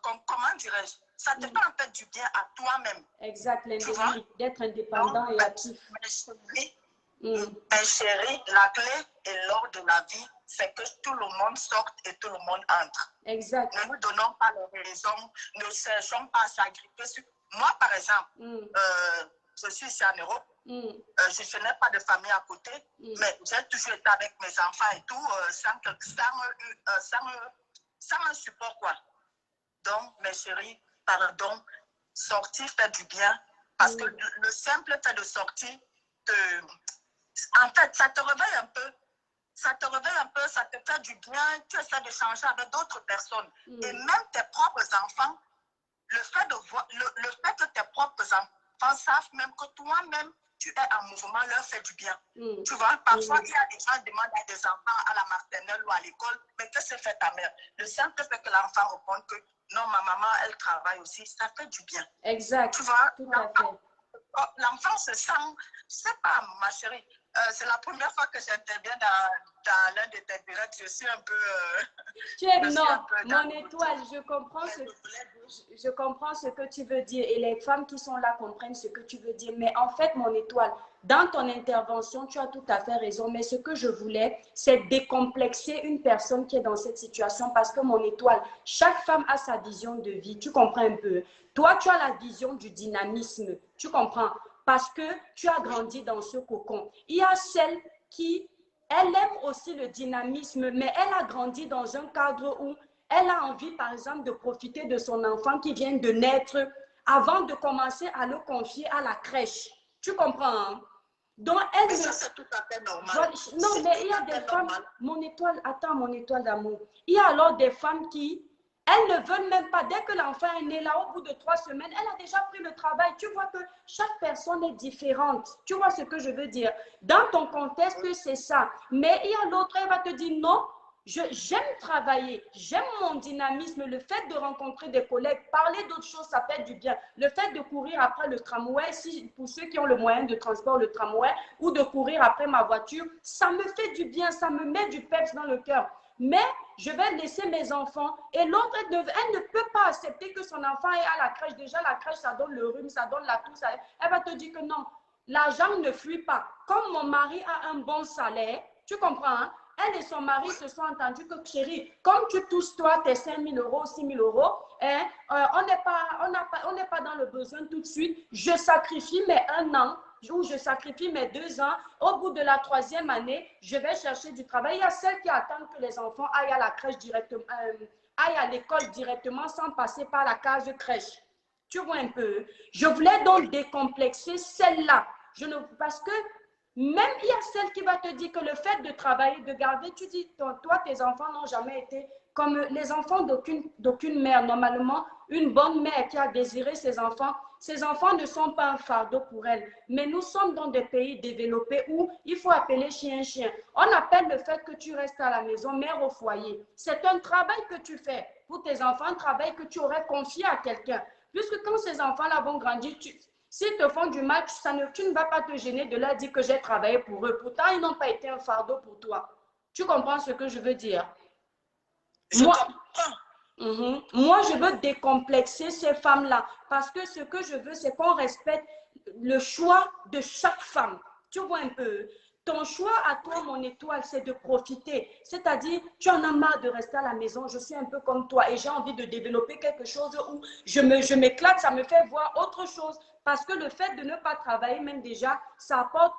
comment dirais-je? Ça te fait en fait du bien à toi-même. Exact, d'être indépendant et actif. Mes chéris, la clé et l'or de la vie, c'est que tout le monde sorte et tout le monde entre. Exact. Ne nous donnons pas les raisons, ne cherchons pas à s'agripper sur... Moi, par exemple, je suis ici en Europe, je n'ai pas de famille à côté, mais j'ai toujours été avec mes enfants et tout, sans un support, quoi. Donc, mes chéris, pardon, sortir fait du bien, parce que le simple fait de sortir, en fait, ça te réveille un peu. ça te réveille un peu, ça te fait du bien, tu essaies de changer avec d'autres personnes. Et même tes propres enfants, le fait que tes propres enfants savent même que toi-même, tu es en mouvement, leur fait du bien. Tu vois, parfois, il y a des gens qui demandent à des enfants à la maternelle ou à l'école, mais qu'est-ce que fait ta mère? Le simple fait que l'enfant réponde que non, ma maman, elle travaille aussi, ça fait du bien. Exact. Tu vois, tout à fait. L'enfant se sent, je sais pas, ma chérie, c'est la première fois que j'interviens dans l'un de tes directs. Je suis un peu... Tu es non, mon étoile, je comprends ce que tu veux dire et les femmes qui sont là comprennent ce que tu veux dire. Mais en fait, mon étoile, dans ton intervention, tu as tout à fait raison. Mais ce que je voulais, c'est décomplexer une personne qui est dans cette situation parce que mon étoile, chaque femme a sa vision de vie. Tu comprends un peu? Toi, tu as la vision du dynamisme. Tu comprends? Parce que tu as grandi dans ce cocon. Il y a celle qui, elle aime aussi le dynamisme, mais elle a grandi dans un cadre où elle a envie, par exemple, de profiter de son enfant qui vient de naître avant de commencer à le confier à la crèche. Tu comprends, hein? Donc, elle... Mais ça, c'est tout à fait normal. Non, mais il y a des femmes... Mon étoile, attends, mon étoile d'amour. Il y a alors des femmes qui... Elles ne veulent même pas, dès que l'enfant est né, là, au bout de 3 semaines, elle a déjà pris le travail. Tu vois que chaque personne est différente. Tu vois ce que je veux dire? Dans ton contexte, c'est ça. Mais il y a l'autre, elle va te dire non, j'aime travailler, j'aime mon dynamisme, le fait de rencontrer des collègues, parler d'autres choses, ça fait du bien. Le fait de courir après le tramway, pour ceux qui ont le moyen de transport, le tramway, ou de courir après ma voiture, ça me fait du bien, ça me met du peps dans le cœur. Mais je vais laisser mes enfants et l'autre, elle ne peut pas accepter que son enfant est à la crèche. Déjà, la crèche, ça donne le rhume, ça donne la toux. Elle va te dire que non, l'argent ne fuit pas. Comme mon mari a un bon salaire, tu comprends, hein? Elle et son mari se sont entendus que, chérie, comme tu touches toi tes 5 000 euros, 6 000 euros, hein, on n'est pas dans le besoin tout de suite. Je sacrifie mes 1 an, où je sacrifie mes 2 ans. Au bout de la 3e année, je vais chercher du travail. Il y a celles qui attendent que les enfants aillent à la crèche directement, aillent à l'école directement sans passer par la case crèche. Tu vois un peu? Je voulais donc décomplexer celle-là. Parce que même il y a celle qui va te dire que le fait de travailler, de garder, tu dis, toi, tes enfants n'ont jamais été comme les enfants d'aucune mère. Normalement, une bonne mère qui a désiré ses enfants ne sont pas un fardeau pour elle. Mais nous sommes dans des pays développés où il faut appeler chien chien. On appelle le fait que tu restes à la maison, mère au foyer. C'est un travail que tu fais pour tes enfants, un travail que tu aurais confié à quelqu'un. Puisque quand ces enfants-là vont grandir, s'ils te font du mal, tu ne vas pas te gêner de leur dire que j'ai travaillé pour eux. Pourtant, ils n'ont pas été un fardeau pour toi. Tu comprends ce que je veux dire? Moi, je veux décomplexer ces femmes-là parce que ce que je veux, c'est qu'on respecte le choix de chaque femme. Tu vois un peu? Ton choix à toi, mon étoile, c'est de profiter. C'est-à-dire, tu en as marre de rester à la maison, je suis un peu comme toi et j'ai envie de développer quelque chose où je m'éclate, ça me fait voir autre chose. Parce que le fait de ne pas travailler, même déjà, ça apporte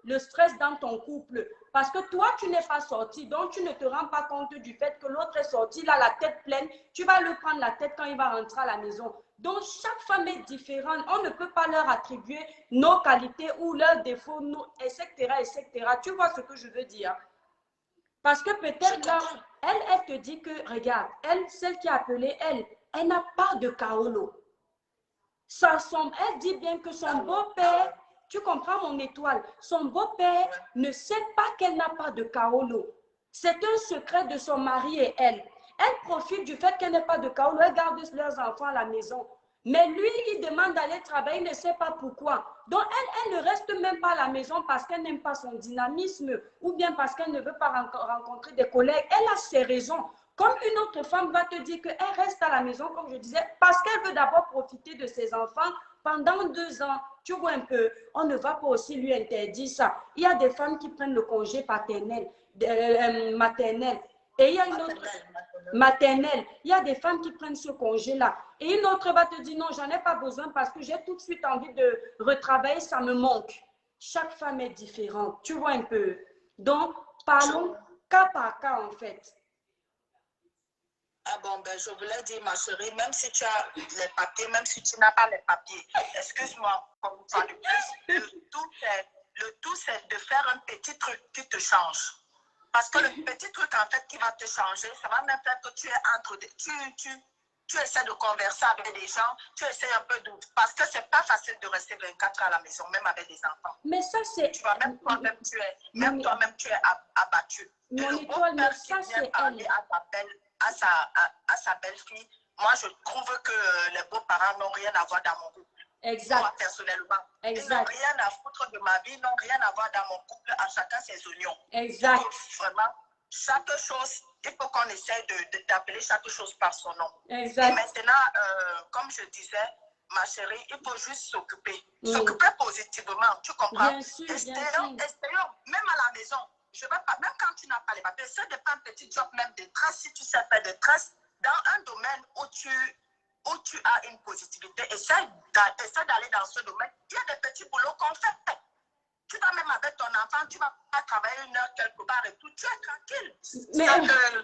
le stress dans ton couple. Parce que toi, tu n'es pas sorti, donc tu ne te rends pas compte du fait que l'autre est sorti, il a la tête pleine. Tu vas lui prendre la tête quand il va rentrer à la maison. Donc, chaque femme est différente. On ne peut pas leur attribuer nos qualités ou leurs défauts, etc., etc. Tu vois ce que je veux dire? Parce que peut-être là, elle te dit que, regarde, celle qui a appelé, elle n'a pas de kaolo. Elle dit bien que son beau-père, tu comprends mon étoile, son beau-père ne sait pas qu'elle n'a pas de kaolo. C'est un secret de son mari et elle. Elle profite du fait qu'elle n'a pas de kaolo, elle garde leurs enfants à la maison. Mais lui, il demande d'aller travailler, il ne sait pas pourquoi. Donc, elle ne reste même pas à la maison parce qu'elle n'aime pas son dynamisme ou bien parce qu'elle ne veut pas rencontrer des collègues. Elle a ses raisons. Comme une autre femme va te dire qu'elle reste à la maison, comme je disais, parce qu'elle veut d'abord profiter de ses enfants pendant 2 ans. Tu vois un peu, on ne va pas aussi lui interdire ça. Il y a des femmes qui prennent le congé paternel, maternel. Et il y a une autre maternelle. Il y a des femmes qui prennent ce congé-là. Et une autre va te dire non, j'en ai pas besoin parce que j'ai tout de suite envie de retravailler, ça me manque. Chaque femme est différente. Tu vois un peu. Donc, parlons cas par cas en fait. Ah bon, ben je voulais dire, ma chérie, même si tu as les papiers, même si tu n'as pas les papiers, excuse-moi, comme ça de plus, le tout, c'est de faire un petit truc qui te change. Parce que le petit truc, en fait, qui va te changer, ça va même faire que tu es entre des... Tu essaies de converser avec des gens, tu essaies un peu de... Parce que c'est pas facile de rester 24 heures à la maison, même avec des enfants. Mais ça, c'est... Tu vois, même toi-même, tu es abattu. Et Mon le étoile, mais beau-père qui ça, vient c'est parler elle. à sa belle-fille, moi, je trouve que les beaux-parents n'ont rien à voir dans mon couple. Exact. Moi, personnellement. Ils n'ont rien à foutre de ma vie, ils n'ont rien à voir dans mon couple, à chacun ses oignons. Exact. Vraiment, chaque chose, il faut qu'on essaie d'appeler chaque chose par son nom. Exact. Et maintenant, comme je disais, ma chérie, il faut juste s'occuper. S'occuper positivement, tu comprends? Bien sûr, Essayons, même à la maison. Je vais pas, même quand tu n'as pas les papiers, essaie de faire un petit job, même de traces, si tu sais faire des traces, dans un domaine où tu as une positivité. Essaie d'aller dans ce domaine. Il y a des petits boulots qu'on fait. Tu vas même avec ton enfant, tu vas pas travailler 1 heure quelque part et tout, tu es tranquille. Mais...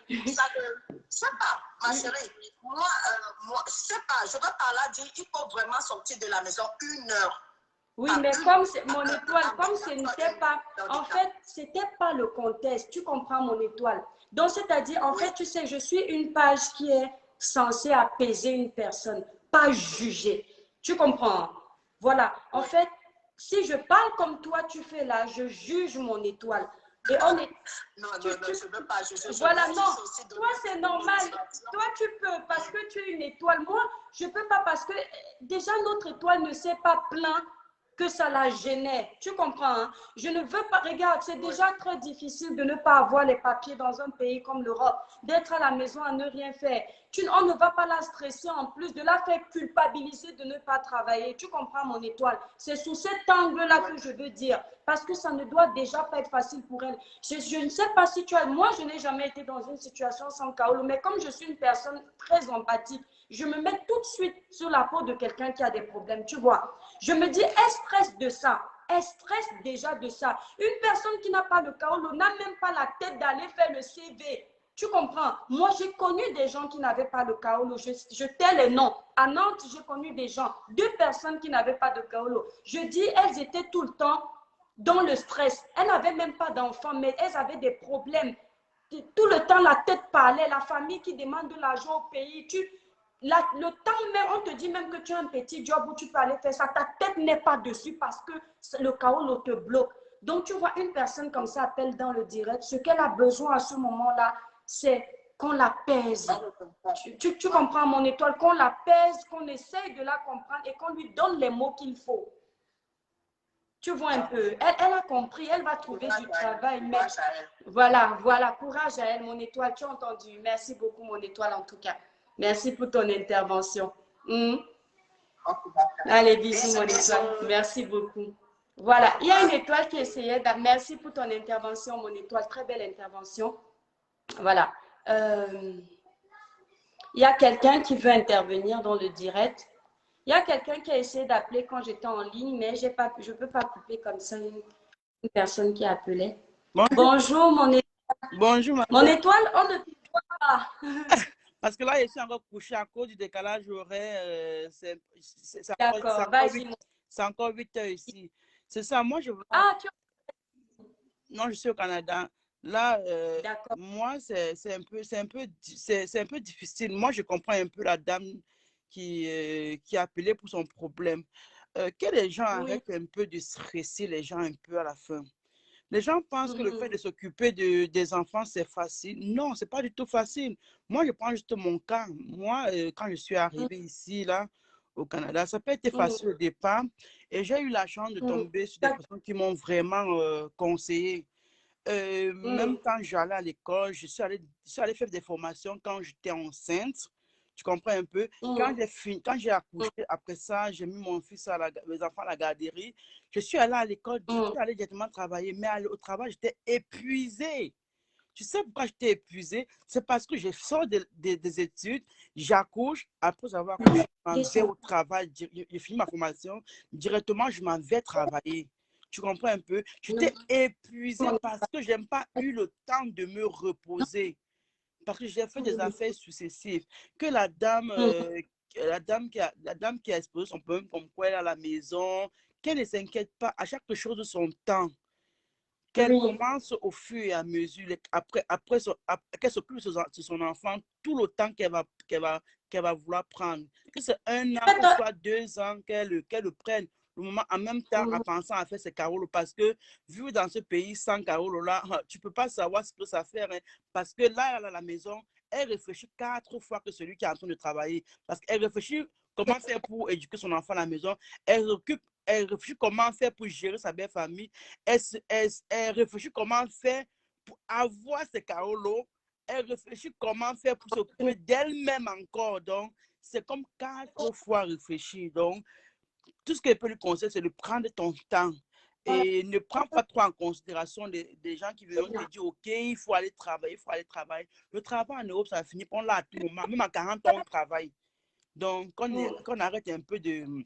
Je sais pas, ma chérie. Moi, je sais pas, je veux par là dire, il faut vraiment sortir de la maison 1 heure. Oui, mais comme mon étoile, comme ce n'était pas, en fait, c'était pas le contexte, tu comprends mon étoile. Donc, c'est-à-dire, en fait, tu sais, je suis une page qui est censée apaiser une personne, pas juger. Tu comprends? Voilà, en fait, si je parle comme toi, tu fais là, je juge mon étoile. Et on est... Non, je ne veux pas juger. Voilà, non, toi c'est normal. Toi tu peux parce que tu es une étoile. Moi, je ne peux pas parce que déjà notre étoile ne s'est pas plaint que ça la gênait. Tu comprends, hein? Je ne veux pas, regarde, c'est déjà très difficile de ne pas avoir les papiers dans un pays comme l'Europe, d'être à la maison à ne rien faire. On ne va pas la stresser en plus, de la faire culpabiliser de ne pas travailler. Tu comprends mon étoile? C'est sous cet angle-là que je veux dire, parce que ça ne doit déjà pas être facile pour elle. Je ne sais pas si tu as... Moi, je n'ai jamais été dans une situation sans Kaolo, mais comme je suis une personne très empathique, je me mets tout de suite sur la peau de quelqu'un qui a des problèmes, tu vois. Je me dis, elle stresse de ça. Elle stresse déjà de ça. Une personne qui n'a pas le Kaolo n'a même pas la tête d'aller faire le CV. Tu comprends? Moi, j'ai connu des gens qui n'avaient pas de Kaolo. Je tais les noms. À Nantes, j'ai connu des gens, 2 personnes qui n'avaient pas de Kaolo. Je dis, elles étaient tout le temps dans le stress. Elles n'avaient même pas d'enfants, mais elles avaient des problèmes. Tout le temps, la tête parlait. La famille qui demande de l'argent au pays. Le temps même, on te dit même que tu as un petit job où tu peux aller faire ça, ta tête n'est pas dessus parce que le Kaolo te bloque. Donc, tu vois, une personne comme ça appelle dans le direct, ce qu'elle a besoin à ce moment-là, c'est qu'on la pèse. Tu comprends mon étoile? Qu'on la pèse, qu'on essaye de la comprendre et qu'on lui donne les mots qu'il faut. Tu vois un peu, elle a compris, elle va trouver du travail. Mais voilà, courage à elle, mon étoile, tu as entendu. Merci beaucoup, mon étoile, en tout cas. Merci pour ton intervention. Allez, bisous, mon étoile. Merci beaucoup. Voilà, il y a une étoile qui essayait. Merci pour ton intervention, mon étoile. Très belle intervention. Voilà. Il y a quelqu'un qui veut intervenir dans le direct. Il y a quelqu'un qui a essayé d'appeler quand j'étais en ligne, mais je ne peux pas couper comme ça une personne qui appelait. Bonjour, mon étoile. Bonjour, maman. Mon étoile, on ne te voit pas. Parce que là, je suis encore couché à cause du décalage horaire. D'accord, vas-y. C'est encore 8 heures ici. C'est ça, moi, je veux... Ah, tu... Non, je suis au Canada. Là, moi, c'est un peu difficile. Moi, je comprends un peu la dame qui a appelé pour son problème. Que les gens arrêtent un peu de stresser les gens un peu à la fin. Les gens pensent que le fait de s'occuper des enfants, c'est facile. Non, ce n'est pas du tout facile. Moi, je prends juste mon cas. Moi, quand je suis arrivée ici, là, au Canada, ça n'a pas été facile au départ. Et j'ai eu la chance de tomber sur des personnes qui m'ont vraiment conseillé. Même quand j'allais à l'école, je suis allée faire des formations quand j'étais enceinte. Tu comprends un peu? Quand j'ai accouché, après ça, j'ai mis mes enfants à la garderie. Je suis allée à l'école, je suis allée directement travailler. Mais au travail, j'étais épuisée. Tu sais pourquoi j'étais épuisée? C'est parce que je sors des études, j'accouche, après avoir accouché, je m'en vais au travail, j'ai fini ma formation, directement, je m'en vais travailler. Tu comprends un peu? J'étais épuisée parce que je n'ai pas eu le temps de me reposer. Parce que j'ai fait des affaires successives. Que la dame qui a exposé son problème comme quoi elle est à la maison, qu'elle ne s'inquiète pas, à chaque chose de son temps. qu'elle commence au fur et à mesure, qu'elle s'occupe de son enfant tout le temps qu'elle va vouloir prendre. Que c'est 1 an, que ce soit 2 ans, qu'elle le prenne. Le moment, en même temps, en pensant à faire ses carolos, parce que vu dans ce pays, sans carolos là, tu ne peux pas savoir ce que ça fait, hein, parce que là, elle, à la maison, elle réfléchit 4 fois que celui qui est en train de travailler, parce qu'elle réfléchit comment faire pour éduquer son enfant à la maison, elle réfléchit comment faire pour gérer sa belle famille, elle réfléchit comment faire pour avoir ses carolos, elle réfléchit comment faire pour s'occuper d'elle-même encore, donc c'est comme 4 fois réfléchir, donc tout ce que je peux lui conseiller, c'est de prendre ton temps et ne prends pas trop en considération des gens qui viennent te dire, OK, il faut aller travailler, il faut aller travailler. Le travail en Europe, ça finit par là à tout moment. Même à 40 ans, on travaille. Donc, qu'on arrête un peu de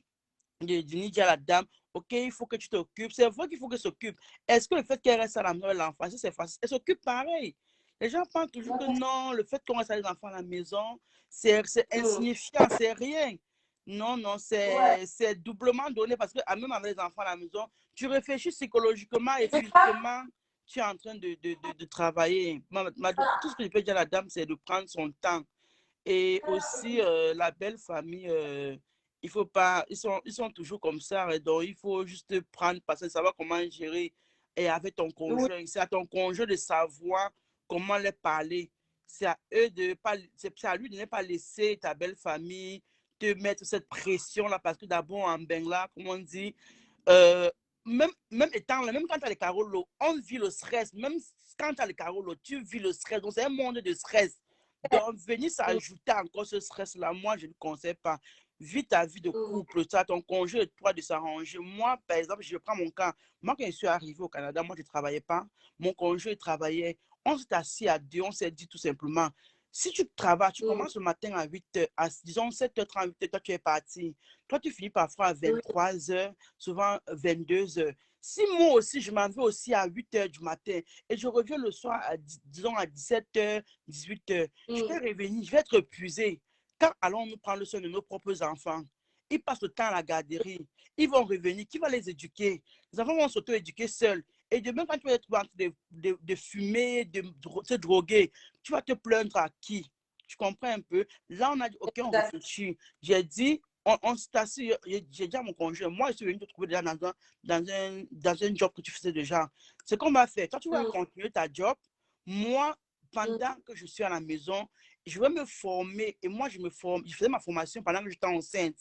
dire à la dame, OK, il faut que tu t'occupes. C'est vrai qu'il faut qu'elle s'occupe. Est-ce que le fait qu'elle reste à la maison avec l'enfant, c'est facile? Elle s'occupe pareil. Les gens pensent toujours que non, le fait qu'on reste avec les enfants à la maison, c'est insignifiant, c'est rien. Non, non, c'est doublement donné parce que même avec les enfants à la maison, tu réfléchis psychologiquement et physiquement, tu es en train de travailler. Tout ce que je peux dire à la dame, c'est de prendre son temps. Et aussi, la belle famille, il faut pas, ils sont toujours comme ça. Et donc, il faut juste prendre, parce que savoir comment gérer et avec ton conjoint. C'est à ton conjoint de savoir comment les parler. C'est à eux c'est à lui de ne pas laisser ta belle famille te mettre cette pression-là, parce que d'abord, en Bengla, comme on dit, même étant là, même quand tu as les carolos, on vit le stress. Même quand tu as les carolos, tu vis le stress. Donc, c'est un monde de stress. Donc, venir s'ajouter encore ce stress-là, moi, je ne conseille pas. Vis ta vie de couple, ça, ton congé et toi de s'arranger. Moi, par exemple, je prends mon cas. Moi, quand je suis arrivée au Canada, moi, je ne travaillais pas. Mon congé, il travaillait. On s'est assis à 2, on s'est dit tout simplement, si tu travailles, tu commences le matin à 8h, disons 7h30, 8h, toi, tu es parti. Toi, tu finis parfois à 23h, souvent 22h. Si moi aussi, je m'en vais aussi à 8h du matin et je reviens le soir, disons à 17h, 18h, je vais revenir, je vais être épuisée. Quand allons-nous prendre le soin de nos propres enfants? Ils passent le temps à la garderie. Ils vont revenir. Qui va les éduquer? Les enfants vont s'auto-éduquer seuls. Et demain, quand tu vas être en train de fumer, de se droguer, tu vas te plaindre à qui? Tu comprends un peu? Là, on a dit, OK, on réfléchit. J'ai dit, on s'est assis, j'ai dit à mon conjoint, moi, je suis venu te trouver déjà dans un job que tu faisais déjà. C'est qu'on va faire. Toi, tu vas continuer ta job. Moi, pendant que je suis à la maison, je vais me former. Et moi, je faisais ma formation pendant que j'étais enceinte.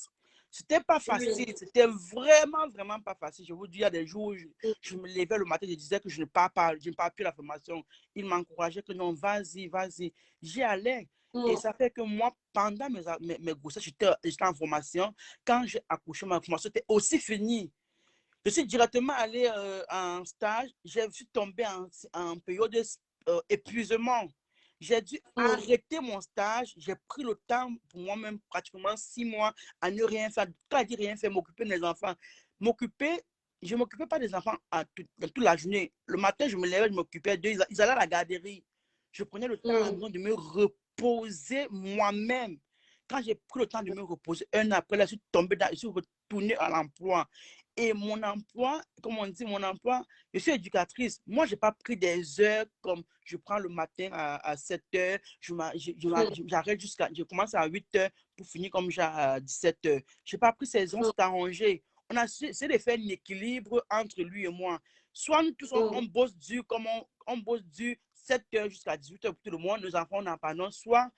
C'était pas facile, c'était vraiment, vraiment pas facile. Je vous dis, il y a des jours où je me levais le matin, je disais que je ne pars plus la formation. Il m'encourageait que non, vas-y, vas-y. J'y allais. Et ça fait que moi, pendant mes grossesses, j'étais en formation. Quand j'ai accouché, ma formation était aussi finie. Je suis directement allée en stage. Je suis tombée en période d'épuisement. J'ai dû arrêter mon stage. J'ai pris le temps pour moi-même, pratiquement 6 mois, à ne rien faire. Quand je dis rien faire, m'occuper des enfants. Je ne m'occupais pas des enfants toute la journée. Le matin, je me levais, je m'occupais d'eux. Ils allaient à la garderie. Je prenais le temps de me reposer moi-même. Quand j'ai pris le temps de me reposer, 1 an après, là, je suis retournée à l'emploi. Et mon emploi, comme on dit, je suis éducatrice. Moi, je n'ai pas pris des heures comme je prends le matin à 7h, j'arrête je commence à 8h pour finir comme à 17h. Je n'ai pas pris ces heures, on s'est arrangé. On a essayé de faire un équilibre entre lui et moi. Soit nous tous, on bosse dur, comme on bosse dur 7h jusqu'à 18h pour tout le monde, nos enfants n'en parlent, soit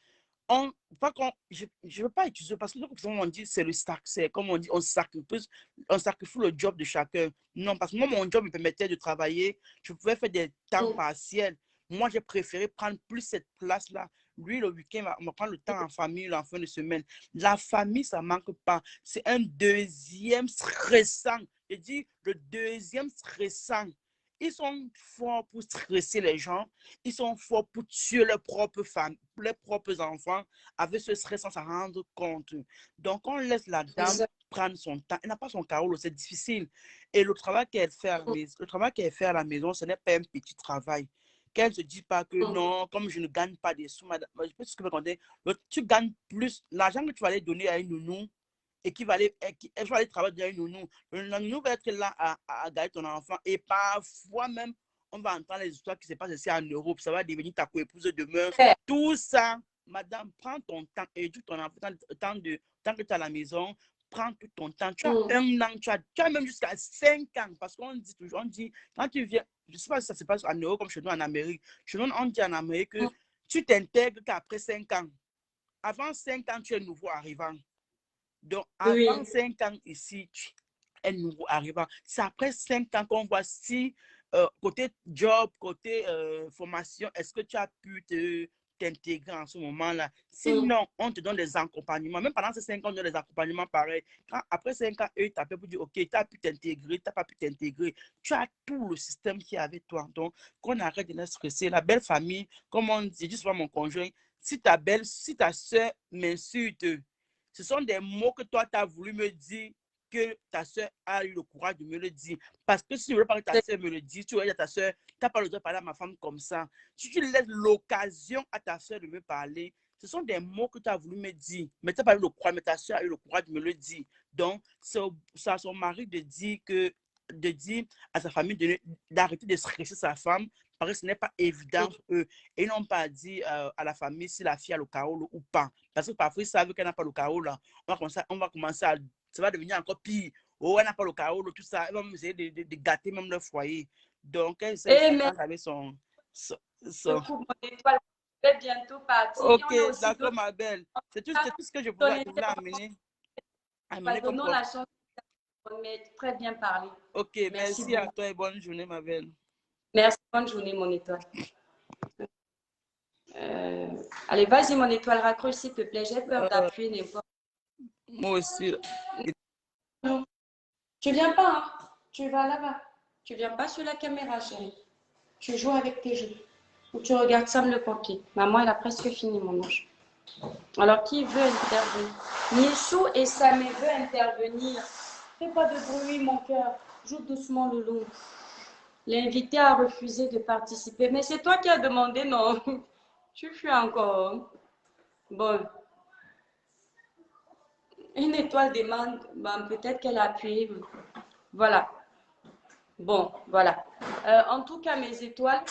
je ne veux pas utiliser parce que on dit c'est comme on dit, on sacrifie le job de chacun. Non, parce que moi, mon job me permettait de travailler, je pouvais faire des temps partiels. Moi, j'ai préféré prendre plus cette place-là. Lui, le week-end, on va prendre le temps en famille, en fin de semaine. La famille, ça ne manque pas. C'est un deuxième stressant. Je dis le deuxième stressant. Ils sont forts pour stresser les gens. Ils sont forts pour tuer leurs propres femmes, leurs propres enfants, avec ce stress sans s'en rendre compte. Donc, on laisse la dame prendre son temps. Elle n'a pas son carreau, c'est difficile. Et le travail qu'elle fait à la maison, ce n'est pas un petit travail. Qu'elle ne se dit pas que non, comme je ne gagne pas des sous, madame, je peux ce que raconter. Tu gagnes plus. L'argent que tu vas aller donner à une nounou, et elle va aller travailler dans une nounou. La nounou va être là à garder ton enfant. Et parfois même, on va entendre les histoires qui se passent ici en Europe, ça va devenir ta coépouse demain. Tout ça, madame, prends ton temps, éduque ton enfant, tant que tu es à la maison, prends tout ton temps. Tu as 1 an, tu as même jusqu'à 5 ans, parce qu'on dit toujours, quand tu viens, je ne sais pas si ça se passe en Europe comme chez nous en Amérique. Chez nous, on dit en Amérique que tu t'intègres qu'après 5 ans. Avant 5 ans, tu es nouveau arrivant. Donc, avant 5 ans ici, tu es nouveau arrivant. C'est après 5 ans qu'on voit si, côté job, côté formation, est-ce que tu as pu t'intégrer en ce moment-là. Sinon, on te donne des accompagnements. Même pendant ces 5 ans, on donne des accompagnements pareils. Après 5 ans, eux, ils t'appellent pour dire, OK, tu as pu t'intégrer, tu n'as pas pu t'intégrer. Tu as tout le système qui est avec toi. Donc, qu'on arrête de nous stresser. La belle famille, comme on dit, juste mon conjoint, si ta soeur m'insulte, ce sont des mots que toi, tu as voulu me dire, que ta soeur a eu le courage de me le dire. Parce que si tu ne veux pas que ta soeur me le dise, tu vas dire à ta soeur, tu n'as pas le droit de parler à ma femme comme ça. Si tu laisses l'occasion à ta soeur de me parler, ce sont des mots que tu as voulu me dire. Mais tu n'as pas eu le courage, mais ta soeur a eu le courage de me le dire. Donc, c'est à son mari de dire à sa famille d'arrêter de stresser sa femme, parce que ce n'est pas évident pour eux. Et ils n'ont pas dit à la famille si la fille a le carreau ou pas. Parce que parfois, ils savent qu'elle n'a pas le carreau là. On va commencer à... Ça va devenir encore pire. Oh, elle n'a pas le carreau, tout ça. Elle va essayer de gâter même leur foyer. Donc, elle s'est avec son... Je vais bientôt partir. Ok, d'accord, ma belle. C'est tout ce que je voulais amener. Donnons la chance. Mais très bien parlé. Ok, merci à toi et bonne journée, ma belle. Merci, bonne journée, mon étoile. Allez, vas-y, mon étoile, raccroche, s'il te plaît. J'ai peur d'appuyer n'importe. Moi aussi. Tu viens pas, hein? Tu vas là-bas. Tu viens pas sur la caméra, chérie. Tu joues avec tes jeux. Ou tu regardes Sam le pompier. Maman, elle a presque fini, mon ange. Alors, qui veut intervenir? Michou et Sam veut intervenir. Fais pas de bruit, mon cœur. Joue doucement le long. L'invité a refusé de participer. Mais c'est toi qui as demandé, non? Tu fuis encore. Bon. Une étoile demande, ben, peut-être qu'elle a appuyé. Voilà. Bon, voilà. En tout cas, mes étoiles,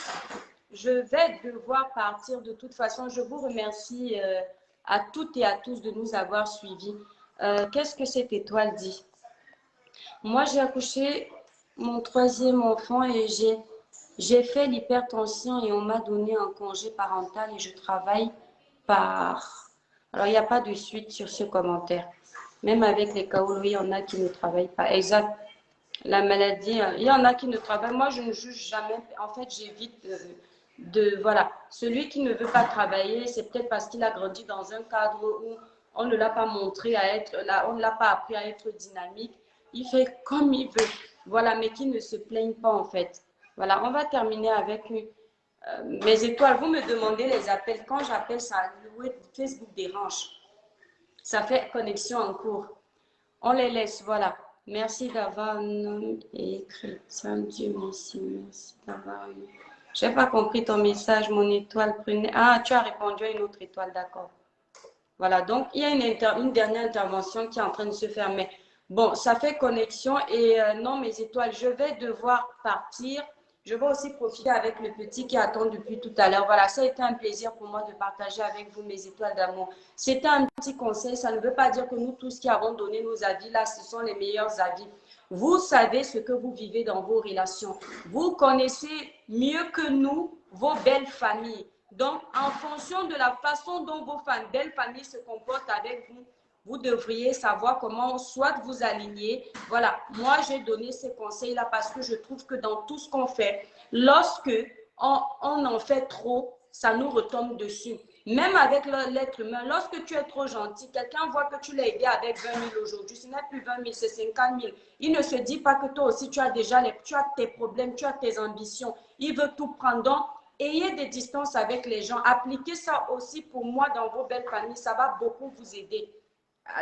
je vais devoir partir de toute façon. Je vous remercie à toutes et à tous de nous avoir suivis. Qu'est-ce que cette étoile dit? Moi, j'ai accouché mon 3e enfant et j'ai fait l'hypertension et on m'a donné un congé parental et je travaille par... Alors, il n'y a pas de suite sur ce commentaire. Même avec les KO, il y en a qui ne travaillent pas. Exact. La maladie, il y en a qui ne travaillent. Moi, je ne juge jamais. En fait, j'évite voilà. Celui qui ne veut pas travailler, c'est peut-être parce qu'il a grandi dans un cadre où on ne l'a pas montré à être là, on ne l'a pas appris à être dynamique. Il fait comme il veut. Voilà, mais qui ne se plaigne pas, en fait. Voilà, on va terminer avec mes étoiles. Vous me demandez les appels. Quand j'appelle, ça, Facebook dérange. Ça fait connexion en cours. On les laisse, voilà. Merci d'avoir écrit ça. Dieu merci, merci d'avoir eu. Je n'ai pas compris ton message, mon étoile. Ah, tu as répondu à une autre étoile, d'accord. Voilà, donc il y a une dernière intervention qui est en train de se faire. Mais bon, ça fait connexion et non, mes étoiles, je vais devoir partir. Je vais aussi profiter avec le petit qui attend depuis tout à l'heure. Voilà, ça a été un plaisir pour moi de partager avec vous mes étoiles d'amour. C'était un petit conseil. Ça ne veut pas dire que nous tous qui avons donné nos avis, là, ce sont les meilleurs avis. Vous savez ce que vous vivez dans vos relations. Vous connaissez mieux que nous vos belles familles. Donc, en fonction de la façon dont vos belles familles se comportent avec vous, vous devriez savoir comment soit vous aligner. Voilà, moi j'ai donné ces conseils-là parce que je trouve que dans tout ce qu'on fait, lorsque on en fait trop, ça nous retombe dessus. Même avec l'être humain, lorsque tu es trop gentil, quelqu'un voit que tu l'as aidé avec 20 000 aujourd'hui, ce n'est plus 20 000, c'est 50 000. Il ne se dit pas que toi aussi tu as déjà tu as tes problèmes, tu as tes ambitions. Il veut tout prendre. Donc, ayez des distances avec les gens. Appliquez ça aussi pour moi dans vos belles familles. Ça va beaucoup vous aider.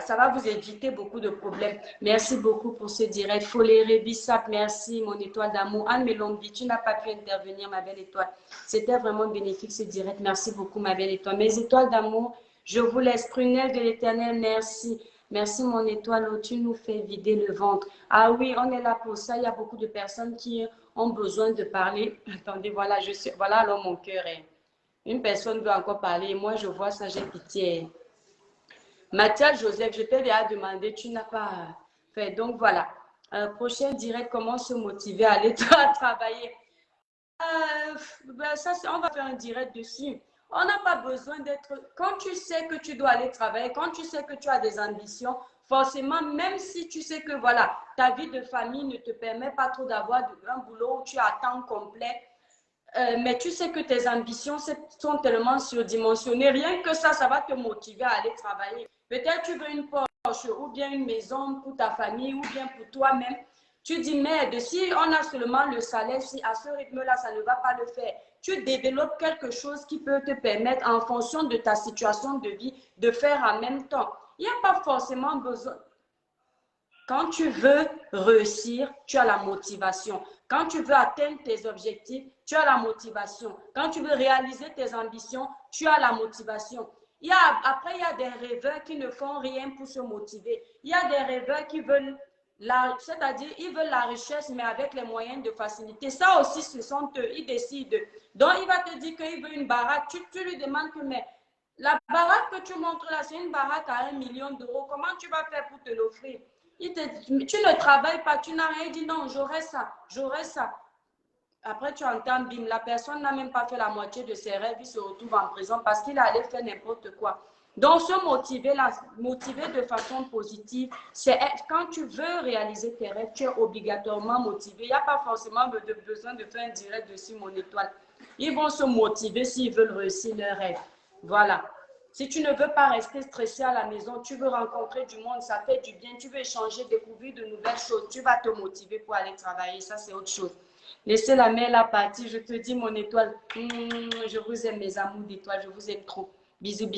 Ça va vous éviter beaucoup de problèmes. Merci beaucoup pour ce direct. Foléré, Bissap, merci, mon étoile d'amour. Anne Melombi, tu n'as pas pu intervenir, ma belle étoile. C'était vraiment bénéfique ce direct. Merci beaucoup, ma belle étoile. Mes étoiles d'amour, je vous laisse. Prunelle de l'éternel, merci. Merci, mon étoile, où tu nous fais vider le ventre. Ah oui, on est là pour ça. Il y a beaucoup de personnes qui ont besoin de parler. Attendez, voilà, voilà alors mon cœur est. Une personne veut encore parler et moi je vois ça, j'ai pitié. Mathias Joseph, je t'ai déjà demandé, tu n'as pas fait. Donc voilà, prochain direct, comment se motiver à aller travailler. Ça, on va faire un direct dessus. On n'a pas besoin d'être... Quand tu sais que tu dois aller travailler, quand tu sais que tu as des ambitions, forcément, même si tu sais que voilà, ta vie de famille ne te permet pas trop d'avoir un boulot où tu es à temps complet, mais tu sais que tes ambitions sont tellement surdimensionnées. Rien que ça va te motiver à aller travailler. Peut-être tu veux une Porsche ou bien une maison pour ta famille ou bien pour toi-même. Tu dis, merde, si on a seulement le salaire, si à ce rythme-là, ça ne va pas le faire. Tu développes quelque chose qui peut te permettre, en fonction de ta situation de vie, de faire en même temps. Il n'y a pas forcément besoin. Quand tu veux réussir, tu as la motivation. Quand tu veux atteindre tes objectifs, tu as la motivation. Quand tu veux réaliser tes ambitions, tu as la motivation. Après, il y a des rêveurs qui ne font rien pour se motiver. Il y a des rêveurs qui veulent, c'est-à-dire, ils veulent la richesse, mais avec les moyens de facilité. Ça aussi, ce sont eux, ils décident. Donc, il va te dire qu'il veut une baraque. Tu lui demandes que, mais la baraque que tu montres là, c'est une baraque à 1 million d'euros. Comment tu vas faire pour te l'offrir? Tu ne travailles pas, tu n'as rien dit, non, j'aurai ça, j'aurai ça. Après, tu entends, bim, la personne n'a même pas fait la moitié de ses rêves, il se retrouve en prison parce qu'il allait faire n'importe quoi. Donc, se motiver de façon positive, c'est quand tu veux réaliser tes rêves, tu es obligatoirement motivé. Il n'y a pas forcément besoin de faire un direct dessus mon étoile. Ils vont se motiver s'ils veulent réussir leurs rêves. Voilà. Si tu ne veux pas rester stressé à la maison, tu veux rencontrer du monde, ça fait du bien, tu veux échanger, découvrir de nouvelles choses, tu vas te motiver pour aller travailler, ça c'est autre chose. Laissez la mer là partir, je te dis mon étoile, je vous aime mes amours d'étoiles, je vous aime trop. Bisous, bisous.